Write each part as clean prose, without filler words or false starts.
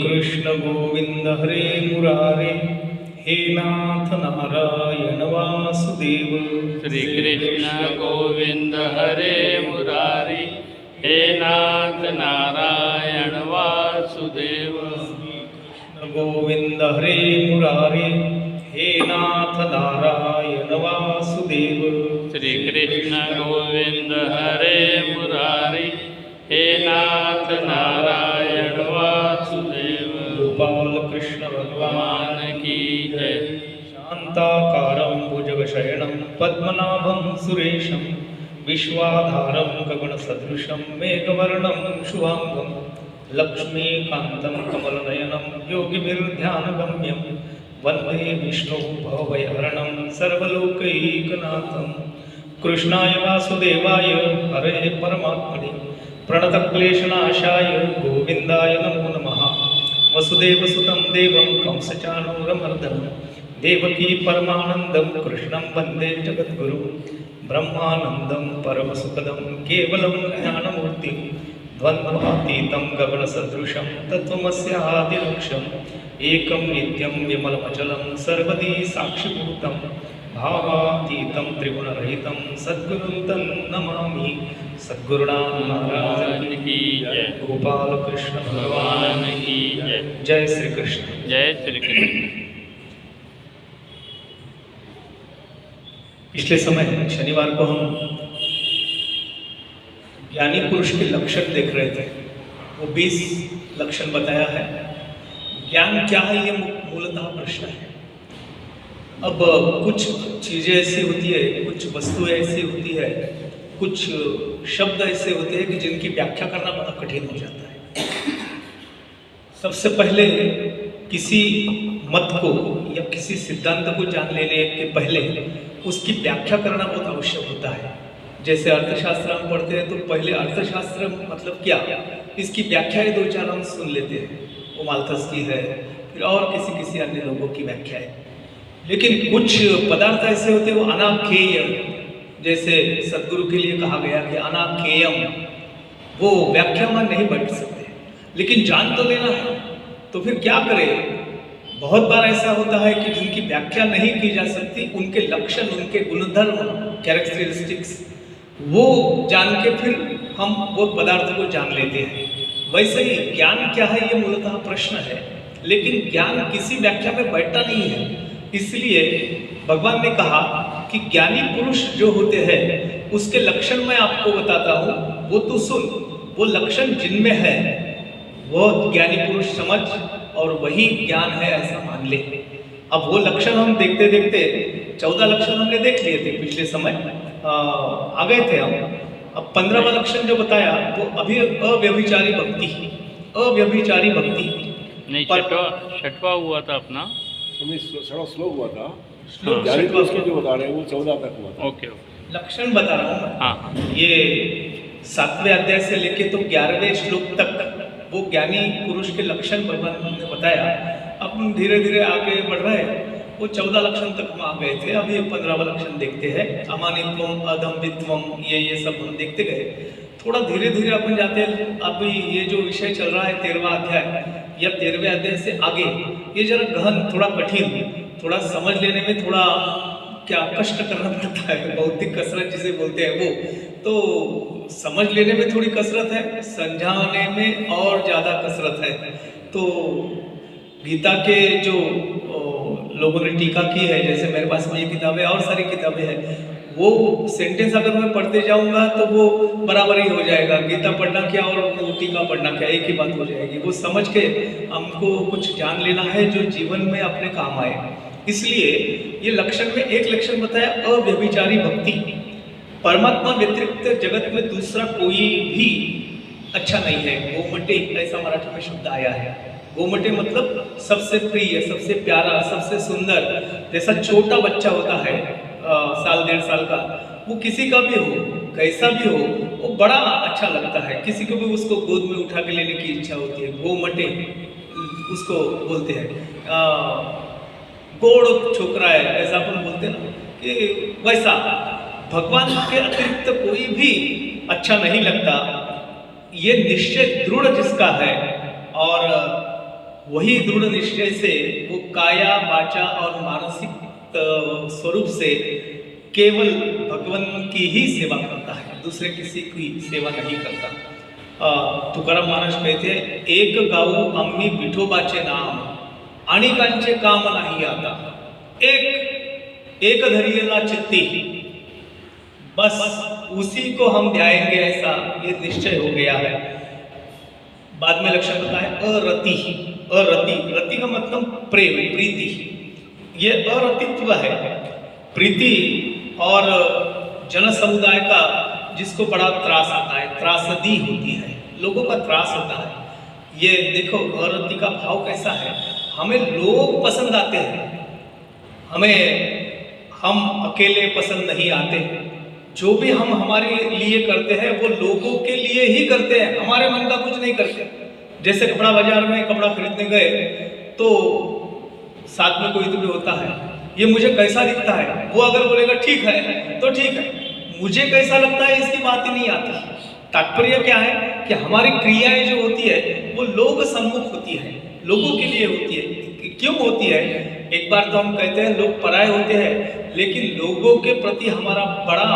कृष्ण गोविंद हरे मुरारे, हे नाथ नारायण वासुदेव। श्री कृष्ण गोविंद हरे मुरारी, हे नाथ नारायण वासुदेव। कृष्ण गोविंद हरे मुरारे, हे नाथ नारायण वासुदेव। श्री कृष्ण गोविंद हरे मुरारी, हे नाथ नारायण वासुदेव। गोपाल कृष्ण भगवान की जय। शांताकारं भुजगशयनं पद्मनाभं सुरेशं, विश्वाधारं गगनसदृशं मेघवर्णं शुभांगं, लक्ष्मीकान्तं कमलनयनं योगिभिर्ध्यानगम्यं, वन्दे विष्णुं भवभयहरणं सर्वलोकैकनाथं। कृष्णाय वासुदेवाय हरे परमात्मने प्रणतक्लेशनाशाय गोविन्दाय नमो नमः। वसुदेवसुतं देवं कंसचाणूरमर्दनं, देवकी परमानन्दं कृष्णं वन्दे जगद्गुरुं। ब्रह्मानन्दं परमसुखदं केवलं ज्ञानमूर्तिं, द्वन्द्वातीतं गगनसदृशं तत्त्वमस्यादिलक्ष्यम्, एकं नित्यं विमलमचलं सर्वदी साक्षिभूतं, भावातीतं त्रिगुणरहितं सद्गुरुं तं नमामि। सद्गुरुनाथ महाराज की जय। गोपाल कृष्ण भगवान की जय। जय श्री कृष्ण। जय श्री कृष्ण। पिछले समय शनिवार को हम ज्ञानी पुरुष के लक्षण देख रहे थे। वो 20 लक्षण बताया है। ज्ञान क्या है, ये मूलतः प्रश्न है। अब कुछ चीजें ऐसी होती है, कुछ वस्तुएं ऐसी होती है, कुछ शब्द ऐसे होते हैं कि जिनकी व्याख्या करना बड़ा कठिन हो जाता है। सबसे पहले किसी मत को या किसी सिद्धांत को जान लेने के पहले उसकी व्याख्या करना बहुत आवश्यक होता है। जैसे अर्थशास्त्र हम पढ़ते हैं तो पहले अर्थशास्त्र मतलब क्या, इसकी व्याख्याएं 2-4 हम सुन लेते हैं। वो माल्थस की है, फिर और किसी अन्य लोगों की व्याख्या है। लेकिन कुछ पदार्थ ऐसे होते हैं वो अनाख्येय, जैसे सदगुरु के लिए कहा गया कि अनाख्येयम, वो व्याख्या में नहीं बैठ सकते, लेकिन जान तो लेना है। तो फिर क्या करें? बहुत बार ऐसा होता है कि जिनकी व्याख्या नहीं की जा सकती, उनके लक्षण, उनके गुणधर्म, कैरेक्टरिस्टिक्स, वो जान के फिर हम वो पदार्थ को जान लेते हैं। वैसे ही ज्ञान क्या है, ये मूलतः प्रश्न है, लेकिन ज्ञान किसी व्याख्या में बैठता नहीं है। इसलिए भगवान ने कहा कि ज्ञानी पुरुष जो होते हैं उसके लक्षण मैं आपको बताता हूँ, वो तो सुन। वो लक्षण जिनमें है वो ज्ञानी पुरुष समझ, और वही ज्ञान है ऐसा मान ले। अब वो लक्षण हम देखते देखते 14 लक्षण हमने देख लिए थे पिछले समय, आ गए थे हम। अब 15वां लक्षण जो बताया वो अभी अव्यभिचारी भक्ति, अव्यभिचारी भक्ति नहीं, छठवा हुआ था अपना, श्लोक हुआ था। ज्ञानी पुरुष के जो बता रहे हैं वो 14 तक हुआ था। ओके। लक्षण बता रहा हूँ। हाँ, ये 7वें अध्याय से लेके तो 11वें श्लोक तक वो ज्ञानी पुरुष के लक्षण भगवान ने बताया। अब हम धीरे धीरे आगे बढ़ रहे हैं। वो 14 लक्षण तक हम आ गए थे। अभी 15वां लक्षण देखते हैं। अमानित्वम, अदम्भित्वम, ये सब हम देखते गए। थोड़ा धीरे धीरे अपन जाते हैं। अभी ये जो विषय चल रहा है 13वां अध्याय या 13वें अध्याय से आगे, ये जरा गहन, थोड़ा कठिन, थोड़ा समझ लेने में थोड़ा क्या कष्ट करना पड़ता है। बौद्धिक कसरत जिसे बोलते हैं वो, तो समझ लेने में थोड़ी कसरत है, समझाने में और ज़्यादा कसरत है। तो गीता के जो लोगों ने टीका की है, जैसे मेरे पास में ये किताबें और सारी किताबें हैं, वो सेंटेंस अगर मैं पढ़ते जाऊंगा तो वो बराबर ही हो जाएगा। गीता पढ़ना क्या और वो टीका पढ़ना क्या, एक ही बात हो जाएगी। वो समझ के हमको कुछ जान लेना है जो जीवन में अपने काम आए। इसलिए ये लक्षण में एक लक्षण बताया, अव्यभिचारी भक्ति। परमात्मा व्यतिरिक्त जगत में दूसरा कोई भी अच्छा नहीं है। गोमटे ऐसा मराठी में शब्द आया है। गोमटे मतलब सबसे प्रिय, सबसे प्यारा, सबसे सुंदर। जैसा छोटा बच्चा होता है साल 1.5 साल का, वो किसी का भी हो, कैसा भी हो, वो बड़ा अच्छा लगता है। किसी को भी उसको गोद में उठा के लेने की इच्छा होती है। गोमटे उसको बोलते हैं। गोड़ छोकरा है ऐसा अपन बोलते हैं ना, कि वैसा भगवान के अतिरिक्त कोई भी अच्छा नहीं लगता। ये निश्चय दृढ़ जिसका है, और वही दृढ़ निश्चय से वो काया, वाचा और मानसिक स्वरूप से केवल भगवान की ही सेवा करता है, दूसरे किसी की सेवा नहीं करता। तुकाराम महाराज कहते हैं, एक गाऊ आम्ही विठोबाचे नाम, अनेकांचे काम नहीं आता, एक धैर्यला चित्ती, बस उसी को हम ध्याएंगे, ऐसा ये निश्चय हो गया है। बाद में लक्षण बताया अरति। रति का मतलब प्रेम, प्रीति। ये अरतित्व है। प्रीति और जन समुदाय का जिसको बड़ा त्रास आता है, त्रासदी होती है, लोगों का त्रास होता है। ये देखो अरति का भाव कैसा है, हमें लोग पसंद आते हैं, हम अकेले पसंद नहीं आते। जो भी हम हमारे लिए करते हैं वो लोगों के लिए ही करते हैं, हमारे मन का कुछ नहीं करते। जैसे कपड़ा बाजार में कपड़ा खरीदने गए तो साथ में कोई तो भी होता है, ये मुझे कैसा दिखता है, वो अगर बोलेगा ठीक है तो ठीक है, मुझे कैसा लगता है इसकी बात ही नहीं आती। तात्पर्य क्या है कि हमारी क्रियाएं जो होती है वो लोग सम्मुख होती है, लोगों के लिए होती है। क्यों होती है? एक बार तो हम कहते हैं लोग पराये होते हैं, लेकिन लोगों के प्रति हमारा बड़ा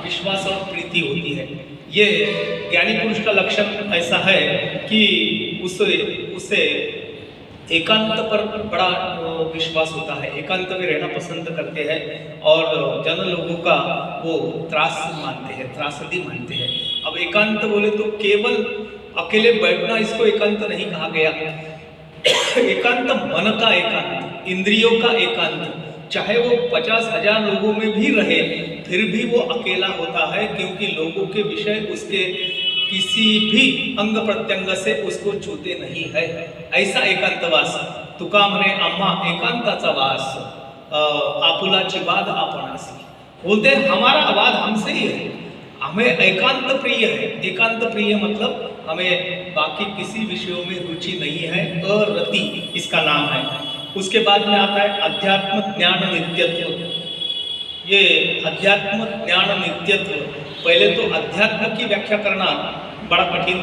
विश्वास और प्रीति होती है। ये ज्ञानी पुरुष का लक्षण ऐसा है कि उसे एकांत पर बड़ा विश्वास होता है, एकांत में रहना पसंद करते हैं, और जन लोगों का वो त्रास मानते हैं, त्रासदी मानते हैं। अब एकांत बोले तो केवल अकेले बैठना, इसको एकांत नहीं कहा गया। एकांत मन का एकांत, इंद्रियों का एकांत, चाहे वो 50,000 लोगों में भी रहे फिर भी वो अकेला होता है, क्योंकि लोगों के विषय उसके किसी भी अंग प्रत्यंग से उसको छूते नहीं है। ऐसा एकांतवास। तुका म्हणे आम्हा एकांताचा वास, आपुलाची बाध आपणासी। बोलते हैं हमारा वाद हमसे ही है, हमें एकांत प्रिय है। एकांत प्रिय मतलब हमें बाकी किसी विषयों में रुचि नहीं है। अरति इसका नाम है। उसके बाद में आता है अध्यात्म ज्ञान नित्यत्व। ये अध्यात्म ज्ञान नित्यत्व, पहले तो अध्यात्म की व्याख्या करना बड़ा कठिन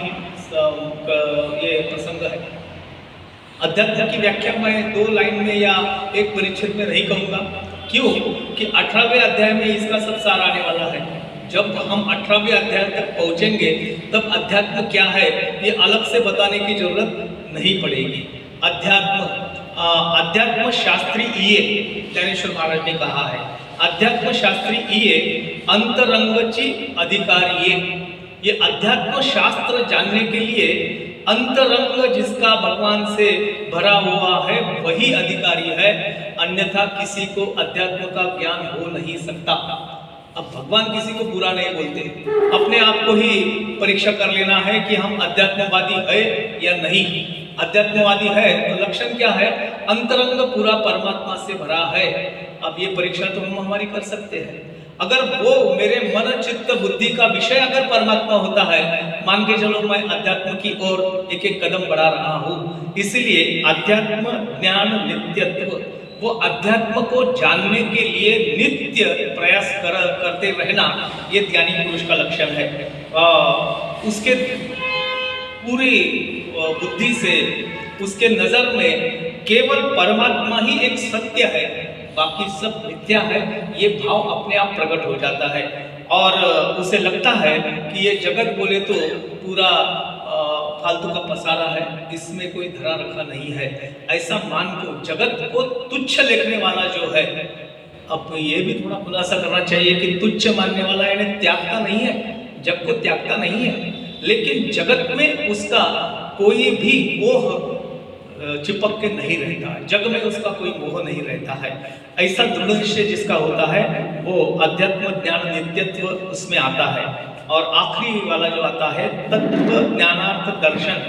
ये प्रसंग है। अध्यात्म की व्याख्या मैं 2 लाइन में या एक परिच्छेद में नहीं कहूँगा। क्यों कि 18वें अध्याय में इसका सब सार आने वाला है। जब हम 18वें अध्याय तक पहुँचेंगे तब अध्यात्म क्या है ये अलग से बताने की जरूरत नहीं पड़ेगी। अध्यात्म शास्त्री ये ज्ञानेश्वर महाराज ने कहा है, अध्यात्म शास्त्री ये अंतरंगची अधिकारी ये अध्यात्म शास्त्र जानने के लिए अंतरंग जिसका भगवान से भरा हुआ है वही अधिकारी है, अन्यथा किसी को अध्यात्म का ज्ञान हो नहीं सकता। अब भगवान किसी को बुरा नहीं बोलते, अपने आप को ही परीक्षा कर लेना है कि हम अध्यात्मवादी है या नहीं। अध्यात्मवादी है तो लक्षण क्या है? अंतरंग पूरा परमात्मा से भरा है। अब ये परीक्षा तो हम हमारी कर सकते हैं। अगर वो मेरे मन चित्त बुद्धि का विषय अगर परमात्मा होता है, मान के चलो मैं अध्यात्म की ओर एक एक कदम बढ़ा रहा हूँ। इसलिए अध्यात्म ज्ञान नित्यत्व, वो अध्यात्म को जानने के लिए नित्य प्रयास करते रहना, ये ज्ञानी पुरुष का लक्षण है। उसके पूरी बुद्धि से उसके नजर में केवल परमात्मा ही एक सत्य है, बाकी सब मिथ्या है, ये भाव अपने आप प्रकट हो जाता है। और उसे लगता है कि ये जगत बोले तो पूरा फालतू का पसारा है, इसमें कोई धरा रखा नहीं है, ऐसा मान को जगत को तुच्छ लिखने वाला जो है। अब ये भी थोड़ा खुलासा करना चाहिए कि तुच्छ मानने वाला इन्हें त्यागता नहीं है, जग को त्यागता नहीं है, लेकिन जगत में उसका कोई भी मोह चिपक के नहीं रहता है, जग में उसका कोई मोह नहीं रहता है। ऐसा दृढ़ निश्चय जिसका होता है वो अध्यात्म ज्ञान नित्यत्व उसमें आता है। और आखिरी वाला जो आता है तत्व ज्ञानार्थ दर्शन।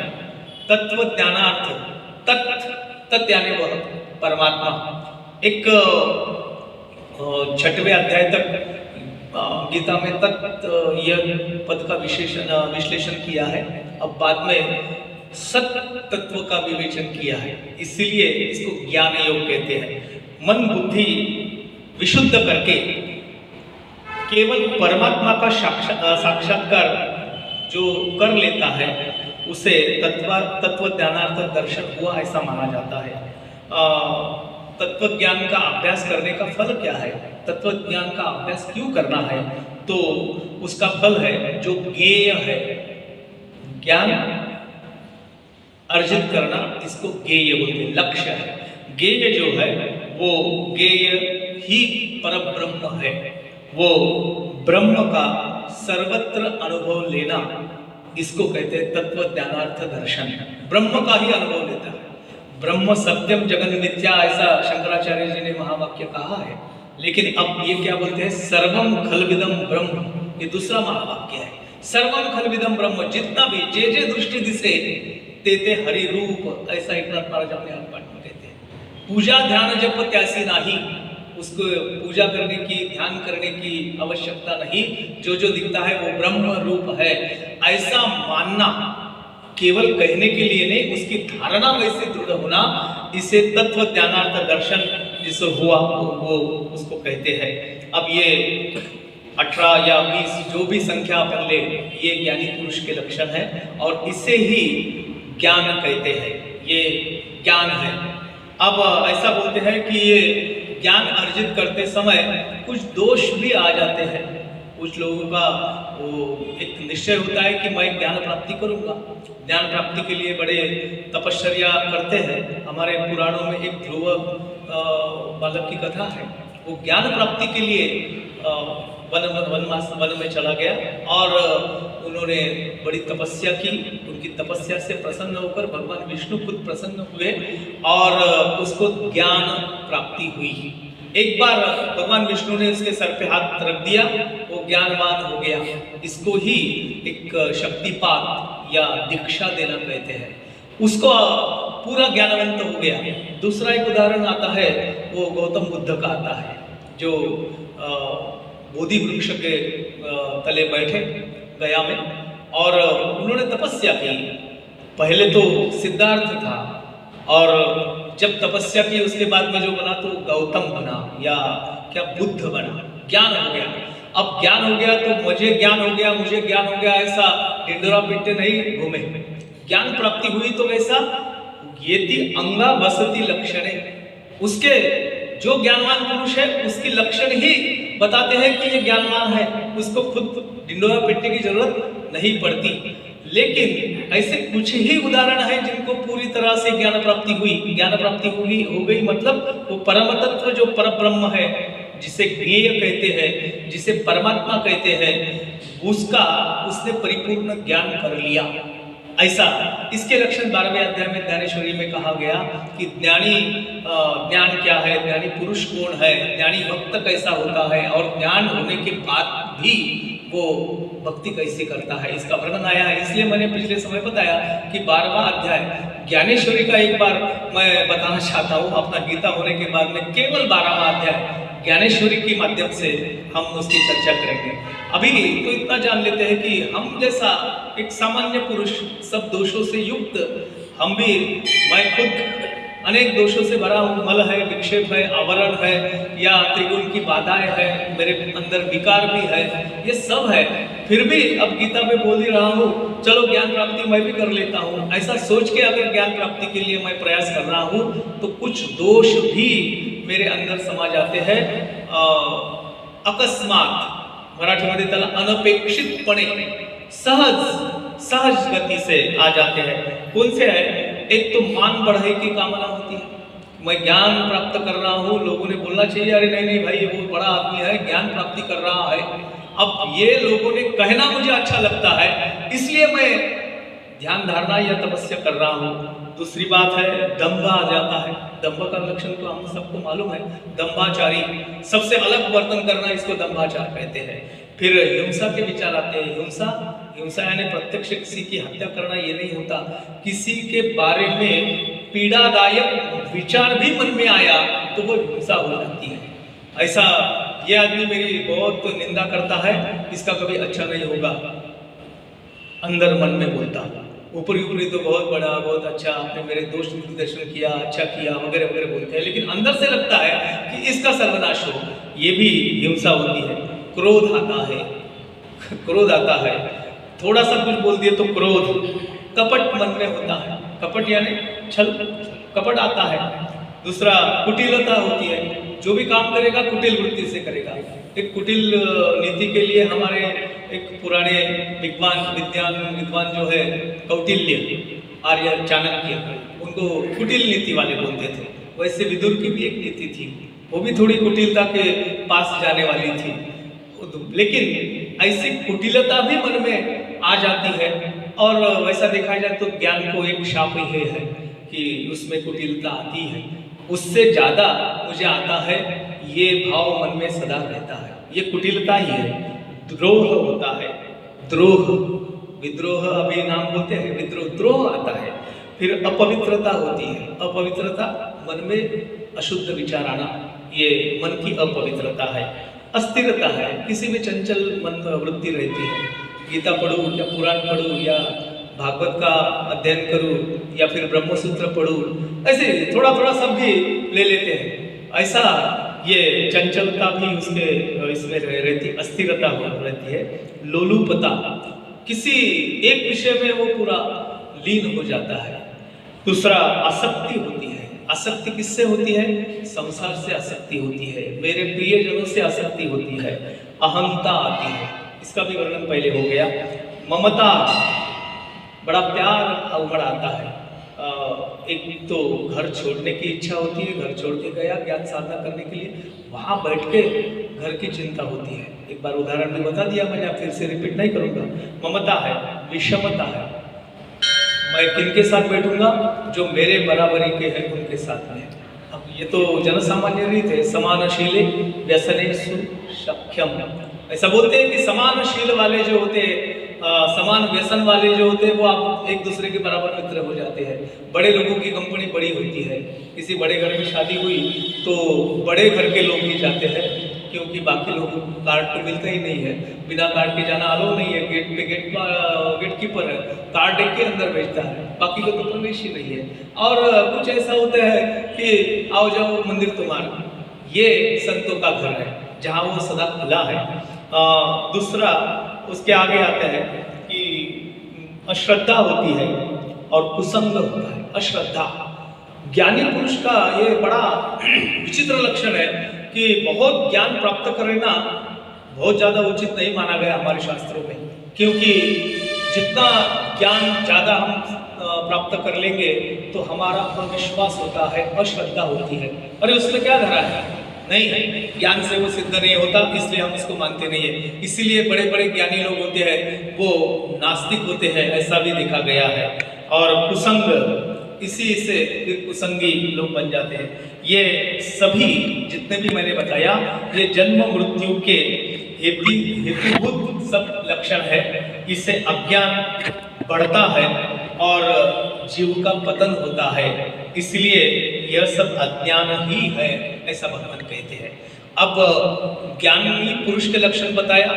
तत्व ज्ञानार्थ तत् यानी वह परमात्मा। एक 6वें अध्याय तक गीता में तत् यह पद का विश्लेषण किया है। अब बाद में सत तत्व का विवेचन किया है, इसलिए इसको ज्ञान योग कहते हैं। मन बुद्धि विशुद्ध करके केवल परमात्मा का साक्षात्कार जो कर लेता है उसे तत्व ज्ञानार्थ दर्शन हुआ ऐसा माना जाता है। तत्व ज्ञान का अभ्यास करने का फल क्या है, तत्व ज्ञान का अभ्यास क्यों करना है, तो उसका फल है जो ज्ञेय है, ज्ञान अर्जित करना, इसको ज्ञेय बोलते हैं, लक्ष्य है। ज्ञेय जो है वो ज्ञेय ही परब्रह्म है, वो ब्रह्म का सर्वत्र अनुभव लेना, इसको कहते हैं तत्व ज्ञानार्थ दर्शन। ब्रह्म का ही अनुभव लेता है। ब्रह्म सत्यम जगन मिथ्या, ऐसा शंकराचार्य जी ने महावाक्य कहा है। लेकिन अब ये क्या बोलते हैं, सर्वम खलविदम ब्रह्म, ये दूसरा महावाक्य है। सर्वम खलविदम ब्रह्म, जितना भी जे दृष्टि दिसे तेते हरि रूप, ऐसा एकनाथ महाराज अपने आप पाठ में कहते हैं। पूजा ध्यान जप त्यासी नाही, उसको पूजा करने की, ध्यान करने की आवश्यकता नहीं, जो दिखता है वो ब्रह्म रूप है, ऐसा मानना केवल कहने के लिए नहीं, उसकी धारणा वैसे दृढ़ होना, इसे तत्व ज्ञानार्थ दर्शन जिसे हुआ वो उसको कहते हैं। अब ये 18 या 20 जो भी संख्या अपन ले, ये ज्ञानी पुरुष के लक्षण है और इसे ही ज्ञान कहते हैं, ये ज्ञान है। अब ऐसा बोलते हैं कि ये ज्ञान अर्जित करते समय कुछ दोष भी आ जाते हैं। कुछ लोगों का वो एक निश्चय होता है कि मैं ज्ञान प्राप्ति करूंगा, ज्ञान प्राप्ति के लिए बड़े तपश्चर्या करते हैं। हमारे पुराणों में एक ध्रुव बालक की कथा है, वो ज्ञान प्राप्ति के लिए वन में चला गया और उन्होंने बड़ी तपस्या की। उनकी तपस्या से प्रसन्न होकर भगवान विष्णु खुद प्रसन्न हुए और उसको ज्ञान प्राप्ति हुई। एक बार भगवान विष्णु ने उसके सर पे हाथ रख दिया, वो ज्ञानवान हो गया। इसको ही एक शक्तिपात या दीक्षा देना कहते हैं। उसको पूरा ज्ञानवंत हो गया। दूसरा एक उदाहरण आता है, वो गौतम बुद्ध का आता है, जो बोधि वृक्ष के तले बैठे गया में और उन्होंने तपस्या की। पहले तो सिद्धार्थ था और जब तपस्या की उसके बाद में जो बना तो गौतम बना या क्या बुद्ध बना, ज्ञान हो गया। अब ज्ञान हो गया तो मुझे ज्ञान हो गया, मुझे ज्ञान हो गया, ऐसा ढिंडोरा पीटते नहीं घूमे। ज्ञान प्राप्ति हुई तो कैसा, येति अंगा वसति लक्षणे, उसके जो ज्ञानवान पुरुष है उसकी लक्षण ही बताते हैं कि ये ज्ञानवान है, उसको खुद ढिंडोरा पीटने की जरूरत नहीं पड़ती। लेकिन ऐसे कुछ ही उदाहरण है जिनको पूरी तरह से ज्ञान प्राप्ति हुई। ज्ञान प्राप्ति हो गई मतलब वो परम तत्व जो परब्रह्म है, जिसे ज्ञेय कहते हैं, जिसे परमात्मा कहते हैं, उसका उसने परिपूर्ण ज्ञान कर लिया। ऐसा इसके लक्षण 12वें अध्याय में ज्ञानेश्वरी में कहा गया कि ज्ञानी ज्ञान क्या है, ज्ञानी पुरुष कौन है, ज्ञानी भक्त कैसा होता है और ज्ञान होने के बाद भी वो भक्ति कैसे करता है, इसका वर्णन आया है। इसलिए मैंने पिछले समय बताया कि 12वां अध्याय ज्ञानेश्वरी का एक बार मैं बताना चाहता हूँ। अपना गीता होने के बाद में केवल 12वां अध्याय ज्ञानेश्वरी के माध्यम से हम उसकी चर्चा करेंगे। अभी तो इतना जान लेते हैं कि हम जैसा एक सामान्य पुरुष, सब दोषों से युक्त, हम भी, मैं खुद अनेक दोषों से भरा हूँ, मल है, विक्षेप है, आवरण है या त्रिगुण की बाधाएं है, मेरे अंदर विकार भी है, ये सब है। फिर भी अब गीता में बोल ही रहा हूँ, चलो ज्ञान प्राप्ति मैं भी कर लेता हूँ। ऐसा सोच के अगर ज्ञान प्राप्ति के लिए मैं प्रयास कर रहा हूँ तो कुछ दोष भी मेरे अंदर समा जाते हैं। अकस्मात, मराठीमध्ये त्याला अनपेक्षितपणे सहज गति से आ जाते हैं। कौन से है? एक तो मान बढ़ाई की कामना होती है। मैं ज्ञान प्राप्त कर रहा हूँ, लोगों ने बोलना चाहिए अरे नहीं भाई ये बहुत बड़ा आदमी है, ज्ञान प्राप्ति कर रहा है। अब ये लोगों ने कहना मुझे अच्छा लगता है, इसलिए मैं ध्यान धारणा या तपस्या कर रहा हूँ। दूसरी बात है दंभ आ जाता है। दंभ का लक्षण तो हम सबको मालूम है, दंभाचारी, सबसे अलग वर्तन करना, इसको दंभाचार कहते हैं। फिर हिंसा के विचार आते हैं। हिंसा यानी प्रत्यक्ष किसी की हत्या करना ये नहीं होता, किसी के बारे में पीड़ादायक विचार भी मन में आया तो वो हिंसा हो जाती है। ऐसा ये आदमी मेरी बहुत निंदा करता है, इसका कभी अच्छा नहीं होगा, अंदर मन में बोलता। ऊपरी ऊपरी तो बहुत बड़ा, बहुत अच्छा, आपने मेरे दोस्त को दर्शन किया, अच्छा किया वगैरह वगैरह बोलते हैं, लेकिन अंदर से लगता है कि इसका सर्वनाश हो। ये भी हिंसा होती है। क्रोध आता है, क्रोध आता है, थोड़ा सा कुछ बोल दिए तो क्रोध। कपट मन में होता है, कपट यानी छल, कपट आता है। दूसरा कुटिलता होती है, जो भी काम करेगा कुटिल वृत्ति से करेगा। एक कुटिल नीति के लिए हमारे एक पुराने विद्वान जो है कौटिल्य, आर्य चाणक्य, उनको कुटिल नीति वाले बोलते थे। वैसे विदुर की भी एक नीति थी, वो भी थोड़ी कुटिलता के पास जाने वाली थी। लेकिन ऐसी कुटिलता भी मन में आ जाती है, और वैसा देखा जाए तो ज्ञान को एक शाप ही है कि उसमें कुटिलता आती है। उससे ज्यादा मुझे आता है ये भाव मन में सदा रहता है, ये कुटिलता ही है। द्रोह होता है, द्रोह, विद्रोह अभी नाम बोलते हैं, विद्रोह, द्रोह आता है। फिर अपवित्रता होती है, अपवित्रता मन में अशुद्ध विचार आना, ये मन की अपवित्रता है। अस्थिरता है, किसी में चंचल मन वृत्ति रहती है। गीता पढ़ूं या पुराण पढ़ूं या भागवत का अध्ययन करूं या फिर ब्रह्मसूत्र पढ़ूं, ऐसे थोड़ा थोड़ा सब भी ले लेते हैं। ऐसा ये चंचलता भी उसके इसमें रहती, अस्थिरता रहती है। लोलुपता, किसी एक विषय में वो पूरा लीन हो जाता है। दूसरा आसक्ति होती है। आसक्ति किससे होती है? संसार से आसक्ति होती है, मेरे प्रियजनों से आसक्ति होती है। अहंता आती है, इसका भी वर्णन पहले हो गया। ममता, बड़ा प्यार उमड़ आता है। एक तो घर छोड़ने की इच्छा होती है, घर छोड़ के गया ज्ञान साधना करने के लिए, वहाँ बैठ के घर की चिंता होती है। एक बार उदाहरण भी बता दिया मैंने, फिर से रिपीट नहीं करूँगा। ममता है, विषमता है, मैं किनके साथ बैठूंगा? जो मेरे बराबरी के हैं उनके साथ में। अब ये तो जनसामान्य रीत है, समानशीले व्यसनेषु सख्यम। ऐसा बोलते हैं कि समानशील वाले जो होते हैं, समान व्यसन वाले जो होते हैं, वो आप एक दूसरे के बराबर मित्र हो जाते हैं। बड़े लोगों की कंपनी बड़ी होती है। किसी बड़े घर में शादी हुई तो बड़े घर के लोग ही जाते हैं, क्योंकि बाकी लोगों को कार्ड तो मिलता ही नहीं है। बिना कार्ड के जाना अलाउ नहीं है। गेट पे गेट कीपर है, कार्ड देख के अंदर भेजता है, बाकी को तो प्रवेश ही नहीं है। और कुछ ऐसा होता है कि आओ जाओ मंदिर तुम्हारा, ये संतों का घर है जहाँ वो सदा खुला है। दूसरा उसके आगे आता है कि अश्रद्धा होती है और कुसंग होता है। अश्रद्धा, ज्ञानी पुरुष का ये बड़ा विचित्र लक्षण है कि बहुत ज्ञान प्राप्त करना बहुत ज़्यादा उचित नहीं माना गया हमारे शास्त्रों में, क्योंकि जितना ज्ञान ज़्यादा हम प्राप्त कर लेंगे तो हमारा अविश्वास होता है, अश्रद्धा होती है। अरे उसमें क्या धरा है? नहीं, ज्ञान से वो सिद्ध नहीं होता, इसलिए हम उसको मानते नहीं है। इसीलिए बड़े बड़े ज्ञानी लोग होते हैं वो नास्तिक होते हैं, ऐसा भी देखा गया है। और कुसंग, इसी से कुसंगी लोग बन जाते हैं। ये सभी जितने भी मैंने बताया, ये जन्म मृत्यु के हेतुभूत सब लक्षण है। इससे अज्ञान बढ़ता है और जीव का पतन होता है, इसलिए यह सब अज्ञान ही है, ऐसा भगवान कहते हैं। अब ज्ञानी पुरुष के लक्षण बताया,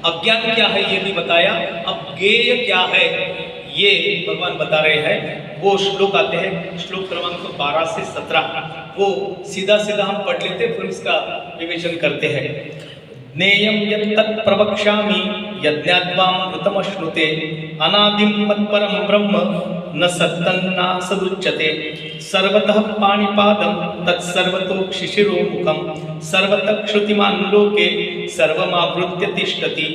अज्ञान क्या है ये भी बताया। अब ज्ञेय क्या है ये भगवान बता रहे हैं। वो श्लोक आते हैं, श्लोक क्रमांक 12 से 17, वो सीधा सीधा हम पढ़ लेते, फिर उसका विवेचन करते हैं। ज्ञेयं यत् प्रवक्ष्यामि यज्ञाद्वामृतमश्नुते अनादिं मत्परं ब्रह्म न सत्तन्नासदुच्यते सर्वतः पाणिपादं तत्सर्वतोक्षिशिरोमुखं सर्वतः श्रुतिमान् लोके सर्वमावृत्य तिष्ठति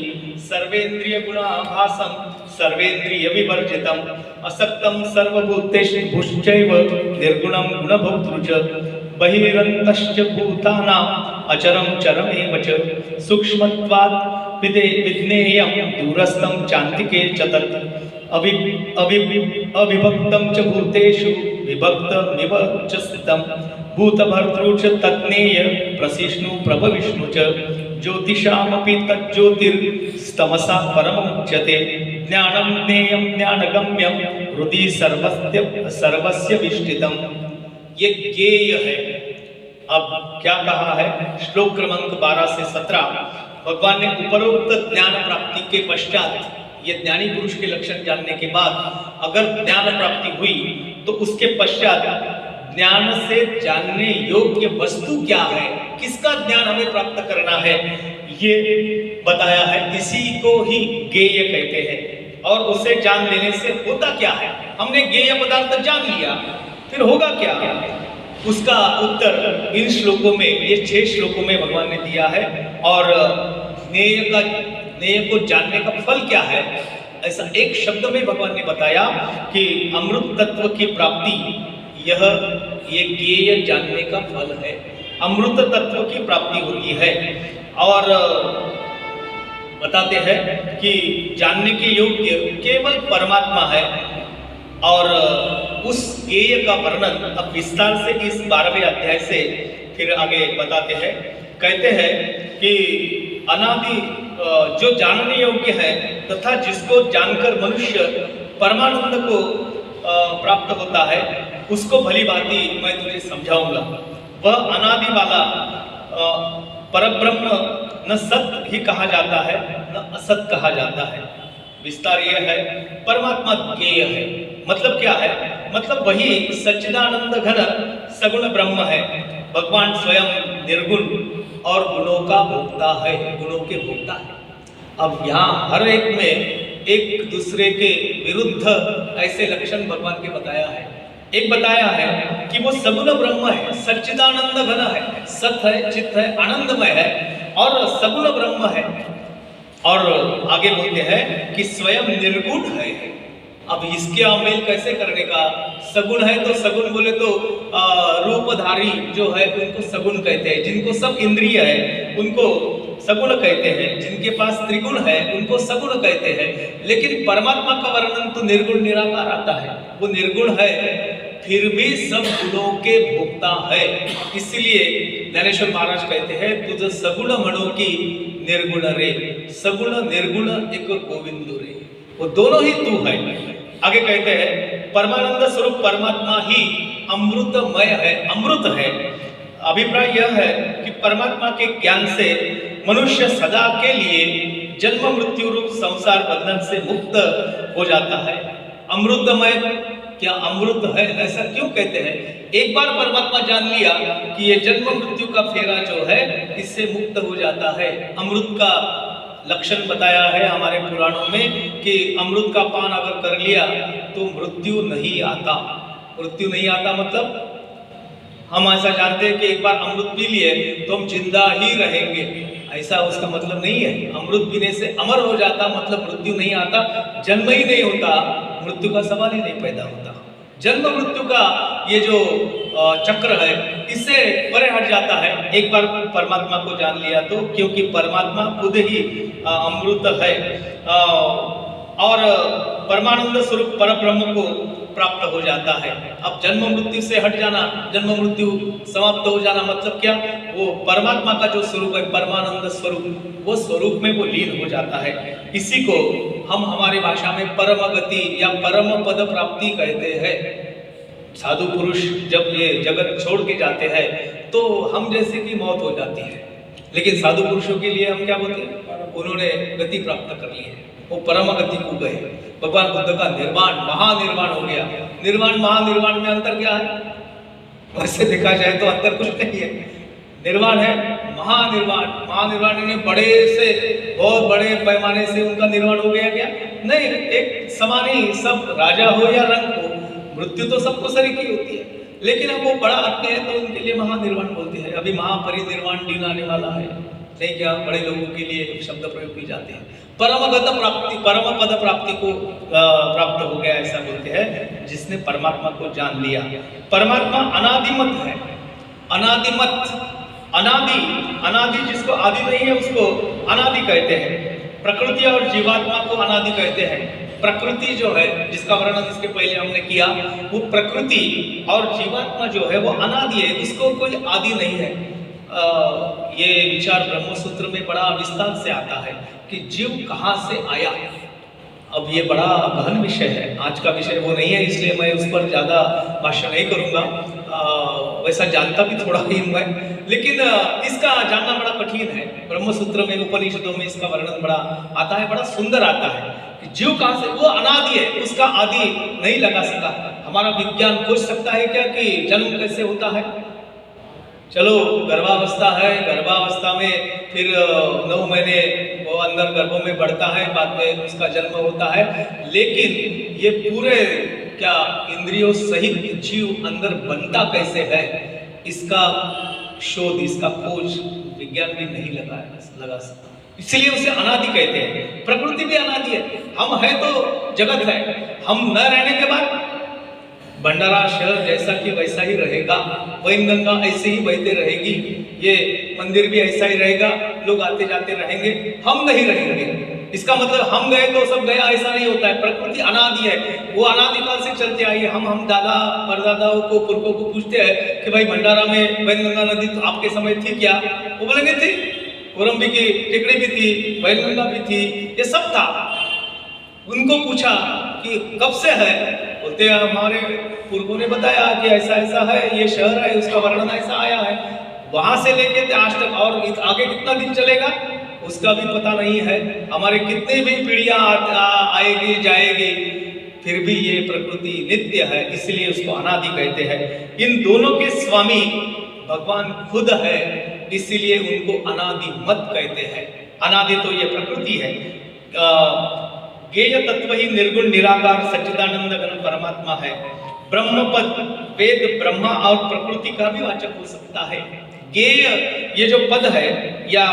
सर्वेन्द्रियगुणाभासं सर्वेन्द्रियविवर्जितं असक्तं सर्वभूतेषु भूश्चैव निर्गुणं गुणभोक्तृ च बहिरन्तश्च भूतानां अचरं चरमेव च सूक्ष्मत्वात् विज्ञेयं दूरस्थं चान्तिके च तत् अविभक्तं च भूतेषु विभक्तमिव च स्थितं भूतभर्तृ च तज्ज्ञेय प्रसिष्णु प्रभविष्णु च ज्योतिषामपि तज्ज्योतिर्स्तमसा परमुच्यते ज्ञानं ज्ञेयं ज्ञानगम्यं हृदय सर्वस्य विष्टितम, ये ज्ञेय है। अब क्या कहा है? श्लोक क्रमांक 12 से 17 भगवान ने उपरोक्त ज्ञान प्राप्ति के पश्चात, ये ज्ञानी पुरुष के लक्षण जानने के बाद अगर ज्ञान प्राप्ति हुई तो उसके पश्चात ज्ञान से जानने योग्य वस्तु क्या है, किसका ज्ञान हमें प्राप्त करना है, ये बताया है। इसी को ही ज्ञेय कहते हैं। और उसे जान लेने से होता क्या है? हमने ज्ञेय पदार्थ जान लिया, फिर होगा क्या? उसका उत्तर इन श्लोकों में, ये 6 श्लोकों में भगवान ने दिया है। और ज्ञेय को जानने का फल क्या है, ऐसा एक शब्द में भगवान ने बताया कि अमृत तत्व की प्राप्ति, ये ज्ञेय जानने का फल है। अमृत तत्व की प्राप्ति होती है। और बताते हैं कि जानने के योग्य केवल परमात्मा है। और उस ज्ञेय का वर्णन अब विस्तार से इस 12वें अध्याय से फिर आगे बताते हैं। कहते हैं कि अनादि जो जानने योग्य है तथा जिसको जानकर मनुष्य परमानंद को प्राप्त होता है, उसको भली भांति मैं तुझे समझाऊंगा। वह अनादि वाला परब्रह्म न सत्य ही कहा जाता है न असत कहा जाता है। विस्तार यह है, परमात्मा ज्ञेय है। मतलब क्या है? मतलब वही सच्चिदानंद घन सगुण ब्रह्म है। भगवान स्वयं निर्गुण और गुणों का भोक्ता है, गुणों के भोक्ता है। अब यहाँ हर एक में एक दूसरे के विरुद्ध ऐसे लक्षण भगवान के बताया है। एक बताया है कि वो सगुण ब्रह्म है, सच्चिदानंद घन है, सत है, चित्त है, आनंदमय है और सगुण ब्रह्म है। और आगे बोलते हैं कि स्वयं निर्गुण है। अब इसके अमेल कैसे करने का? सगुण है तो सगुण बोले तो रूपधारी जो है उनको सगुण कहते हैं। जिनको सब इंद्रिय है उनको सगुण कहते हैं। जिनके पास त्रिगुण है उनको सगुण कहते हैं। लेकिन परमात्मा का वर्णन तो निर्गुण निराकार आता है। वो निर्गुण है फिर भी सब गुणों के भोक्ता है। इसलिए ज्ञानेश्वर महाराज कहते हैं तुझ सगुण मणों की निर्गुण रे, सगुण निर्गुण एक गोविंद रे, वो दोनों ही तू है। आगे कहते हैं परमानंद स्वरूप परमात्मा ही अमृतमय है, अमृत है। अभिप्राय यह है कि परमात्मा के ज्ञान से मनुष्य सदा के लिए जन्म मृत्यु रूप संसार बंधन से मुक्त हो जाता है। अमृतमय, क्या अमृत है ऐसा क्यों कहते हैं? एक बार परमात्मा जान लिया कि ये जन्म मृत्यु का फेरा जो है इससे मुक्त हो जाता है। अमृत का लक्षण बताया है हमारे पुराणों में कि अमृत का पान अगर कर लिया तो मृत्यु नहीं आता। मृत्यु नहीं आता मतलब हम ऐसा जानते हैं कि एक बार अमृत पी लिए तो हम जिंदा ही रहेंगे, ऐसा उसका मतलब नहीं है। अमृत पीने से अमर हो जाता मतलब मृत्यु नहीं आता, जन्म ही नहीं होता, मृत्यु का सवाल ही नहीं पैदा होता। जन्म मृत्यु का ये जो चक्र है इससे परे हट जाता है एक बार परमात्मा को जान लिया तो, क्योंकि परमात्मा खुद ही अमृत है। और परमानंद स्वरूप परब्रह्म को प्राप्त हो जाता है। अब जन्म मृत्यु से हट जाना, जन्म मृत्यु समाप्त हो जाना मतलब क्या? वो परमात्मा का जो स्वरूप है परमानंद स्वरूप, वो स्वरूप में वो लीन हो जाता है। इसी को हम हमारी भाषा में परम गति या परम पद प्राप्ति कहते हैं। साधु पुरुष जब ये जगत छोड़ के जाते हैं तो हम जैसे की मौत हो जाती है, लेकिन साधु पुरुषों के लिए हम क्या बोलते हैं? उन्होंने गति प्राप्त कर ली है, वो परम गति को गए। भगवान बुद्ध का निर्वाण, महानिर्वाण हो गया। निर्वाण महानिर्वाण में अंतर क्या है? वैसे देखा जाए तो अंतर कुछ नहीं है। निर्वाण है महानिर्वाण, महानिर्वाण ने बड़े से बहुत बड़े पैमाने से उनका निर्वाण हो गया क्या? नहीं, एक समान ही, सब राजा हो या रंग हो, मृत्यु तो सबको सरी की होती है। लेकिन अब वो बड़ा आत्मा है तो उनके लिए महानिर्वाण बोलते हैं। अभी महापरिनिर्वाण दिन आने वाला है, नहीं क्या? बड़े लोगों के लिए शब्द प्रयोग की जाते हैं। परमगत प्राप्ति, परम पद प्राप्ति को प्राप्त हो गया ऐसा बोलते हैं जिसने परमात्मा को जान लिया। परमात्मा अनादिमत है, अनादिमत, अनादि, अनादि जिसको आदि नहीं है उसको अनादि कहते हैं। प्रकृति और जीवात्मा को अनादि कहते हैं। प्रकृति जो है जिसका वर्णन इसके पहले हमने किया, वो प्रकृति और जीवात्मा जो है वो अनादि है, इसको कोई आदि नहीं है। ये विचार ब्रह्मसूत्र में बड़ा विस्तार से आता है कि जीव कहाँ से आया। अब ये बड़ा गहन विषय है, आज का विषय वो नहीं है, इसलिए मैं उस पर ज़्यादा भाषण नहीं करूँगा। वैसा जानता भी थोड़ा ही हूँ मैं, लेकिन इसका जानना बड़ा कठिन है। ब्रह्मसूत्र में, उपनिषदों में इसका वर्णन बड़ा आता है, बड़ा सुंदर आता है कि जीव कहाँ से, वो अनादि है, उसका आदि नहीं लगा सका। हमारा विज्ञान खोज सकता है क्या कि जन्म कैसे होता है? चलो गर्भावस्था है, गर्भावस्था में फिर 9 महीने वो अंदर गर्भों में बढ़ता है, बाद में उसका जन्म होता है, लेकिन ये पूरे क्या इंद्रियों सहित जीव अंदर बनता कैसे है, इसका शोध, इसका खोज विज्ञान भी नहीं लगा सकता। इसलिए उसे अनादि कहते हैं। प्रकृति भी अनादि है, हम है तो जगत है, हम न रहने के बाद भंडारा शहर जैसा कि वैसा ही रहेगा, वैनगंगा ऐसे ही बहते रहेगी, ये मंदिर भी ऐसा ही रहेगा, लोग आते जाते रहेंगे, हम नहीं रहेंगे। इसका मतलब हम गए तो सब गया, ऐसा नहीं होता है। प्रकृति अनादि है, वो अनादिकाल से चलते आई है। हम दादा परदादाओं को, पुरखों को पूछते हैं कि भाई भंडारा में वैनगंगा नदी तो आपके समय थी क्या? वो बोलेंगे थी, कोरम्बी की टेकड़ी भी थी, वैनगंगा भी थी, ये सब था। उनको पूछा कि कब से है, बोलते हैं हमारे पुरखों ने बताया कि ऐसा ऐसा है, ये शहर है, उसका वर्णन ऐसा आया है। वहां से लेके आज तक और आगे कितना दिन चलेगा उसका भी पता नहीं है। हमारे कितने भी पीढ़ियां आएगी जाएगी, फिर भी ये प्रकृति नित्य है, इसलिए उसको अनादि कहते हैं। इन दोनों के स्वामी भगवान खुद है, इसीलिए उनको अनादि मत कहते हैं। अनादि तो ये प्रकृति है। ज्ञेय तत्व ही निर्गुण निराकार सच्चिदानंद घन परमात्मा है। ब्रह्म पद वेद ब्रह्मा और प्रकृति का भी वाचक हो सकता है। ज्ञेय ये जो पद है या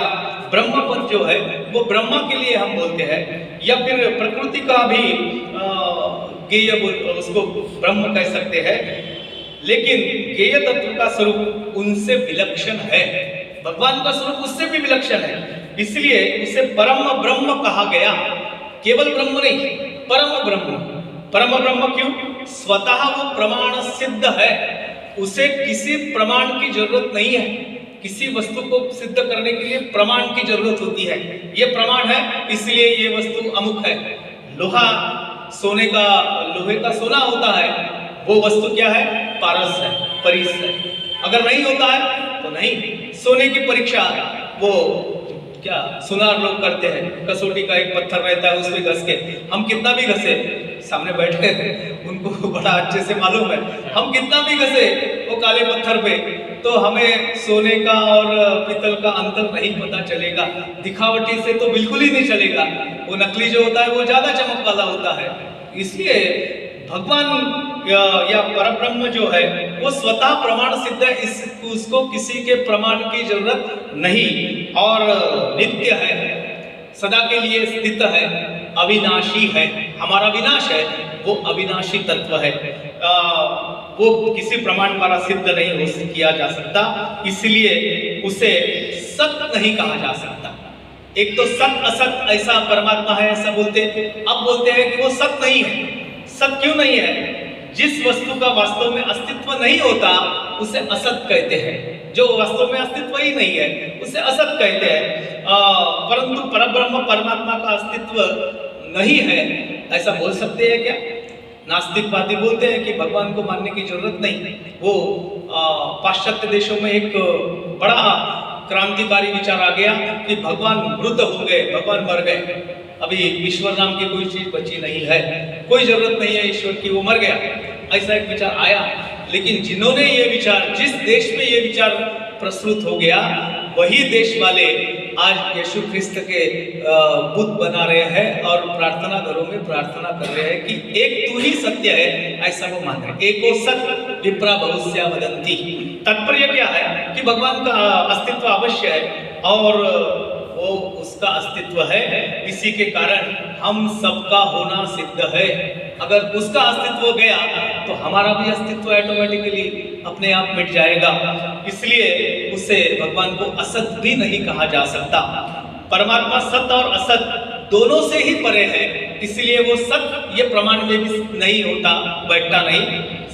ब्रह्म पद जो है वो ब्रह्मा के लिए हम बोलते हैं, या फिर प्रकृति का भी ज्ञेय उसको ब्रह्म कह सकते हैं। लेकिन ज्ञेय तत्व का स्वरूप उनसे विलक्षण है, भगवान का स्वरूप उससे भी विलक्षण है, इसलिए उसे परम ब्रह्म कहा गया। केवल ब्रह्म नहीं, परम ब्रह्म। परम ब्रह्म क्यों? स्वतः वो प्रमाण सिद्ध है, उसे किसी प्रमाण की जरूरत नहीं है। किसी वस्तु को सिद्ध करने के लिए प्रमाण की जरूरत होती है। ये प्रमाण है, इसलिए ये वस्तु अमुक है। लोहा सोने का, लोहे का सोना होता है, वो वस्तु क्या है? पारस है, परिस है। अगर नहीं होता है तो नहीं। सोने की परीक्षा वो क्या सुनार लोग करते हैं, कसौटी का एक पत्थर रहता है, उसमें घस के हम कितना भी घसे, सामने बैठे हैं उनको बड़ा अच्छे से मालूम है, हम कितना भी घसे वो काले पत्थर पे, तो हमें सोने का और पीतल का अंतर नहीं पता चलेगा। दिखावटी से तो बिल्कुल ही नहीं चलेगा, वो नकली जो होता है वो ज्यादा चमक वाला होता है। इसलिए भगवान या परब्रह्म जो है वो स्वतः प्रमाण सिद्ध है, उसको किसी के प्रमाण की जरूरत नहीं, और नित्य है, सदा के लिए स्थित है, अविनाशी है। हमारा विनाश है, वो अविनाशी तत्व है, वो किसी प्रमाण द्वारा सिद्ध नहीं हो किया जा सकता, इसलिए उसे सत्य नहीं कहा जा सकता। एक तो सत असत ऐसा परमात्मा है ऐसा बोलते, अब बोलते हैं कि वो सत्य नहीं है। सत्य क्यों नहीं है? जिस वस्तु का वास्तव में अस्तित्व नहीं होता उसे असत कहते हैं, जो वास्तव में अस्तित्व ही नहीं है उसे असत कहते हैं। परंतु परब्रह्म परमात्मा का अस्तित्व नहीं है ऐसा बोल सकते हैं क्या? नास्तिकवादी बोलते हैं कि भगवान को मानने की जरूरत नहीं। वो पाश्चात्य देशों में एक बड़ा क्रांतिकारी विचार आ गया कि भगवान मृत हो गए, भगवान मर गए, अभी ईश्वर नाम की कोई चीज बची नहीं है, कोई जरूरत नहीं है ईश्वर की, वो मर गया, ऐसा एक विचार आया। लेकिन जिन्होंने ये विचार, जिस देश में ये विचार प्रस्तुत हो गया, वही देश वाले आज यीशु ख्रिस्त के बुत बना रहे हैं और प्रार्थना घरों में प्रार्थना कर रहे हैं कि एक तू ही सत्य है, ऐसा वो मान रहे। एको सत विप्रा बहुस्या वदंती। तात्पर्य क्या है कि भगवान का अस्तित्व अवश्य है और वो उसका अस्तित्व है, इसी के कारण हम सबका होना सिद्ध है। अगर उसका अस्तित्व गया तो हमारा भी अस्तित्व ऑटोमेटिकली अपने आप मिट जाएगा, इसलिए उसे भगवान को असत भी नहीं कहा जा सकता। परमात्मा सत्य और असत दोनों से ही परे है, इसलिए वो सत्य ये प्रमाण में भी नहीं होता, बैठता नहीं।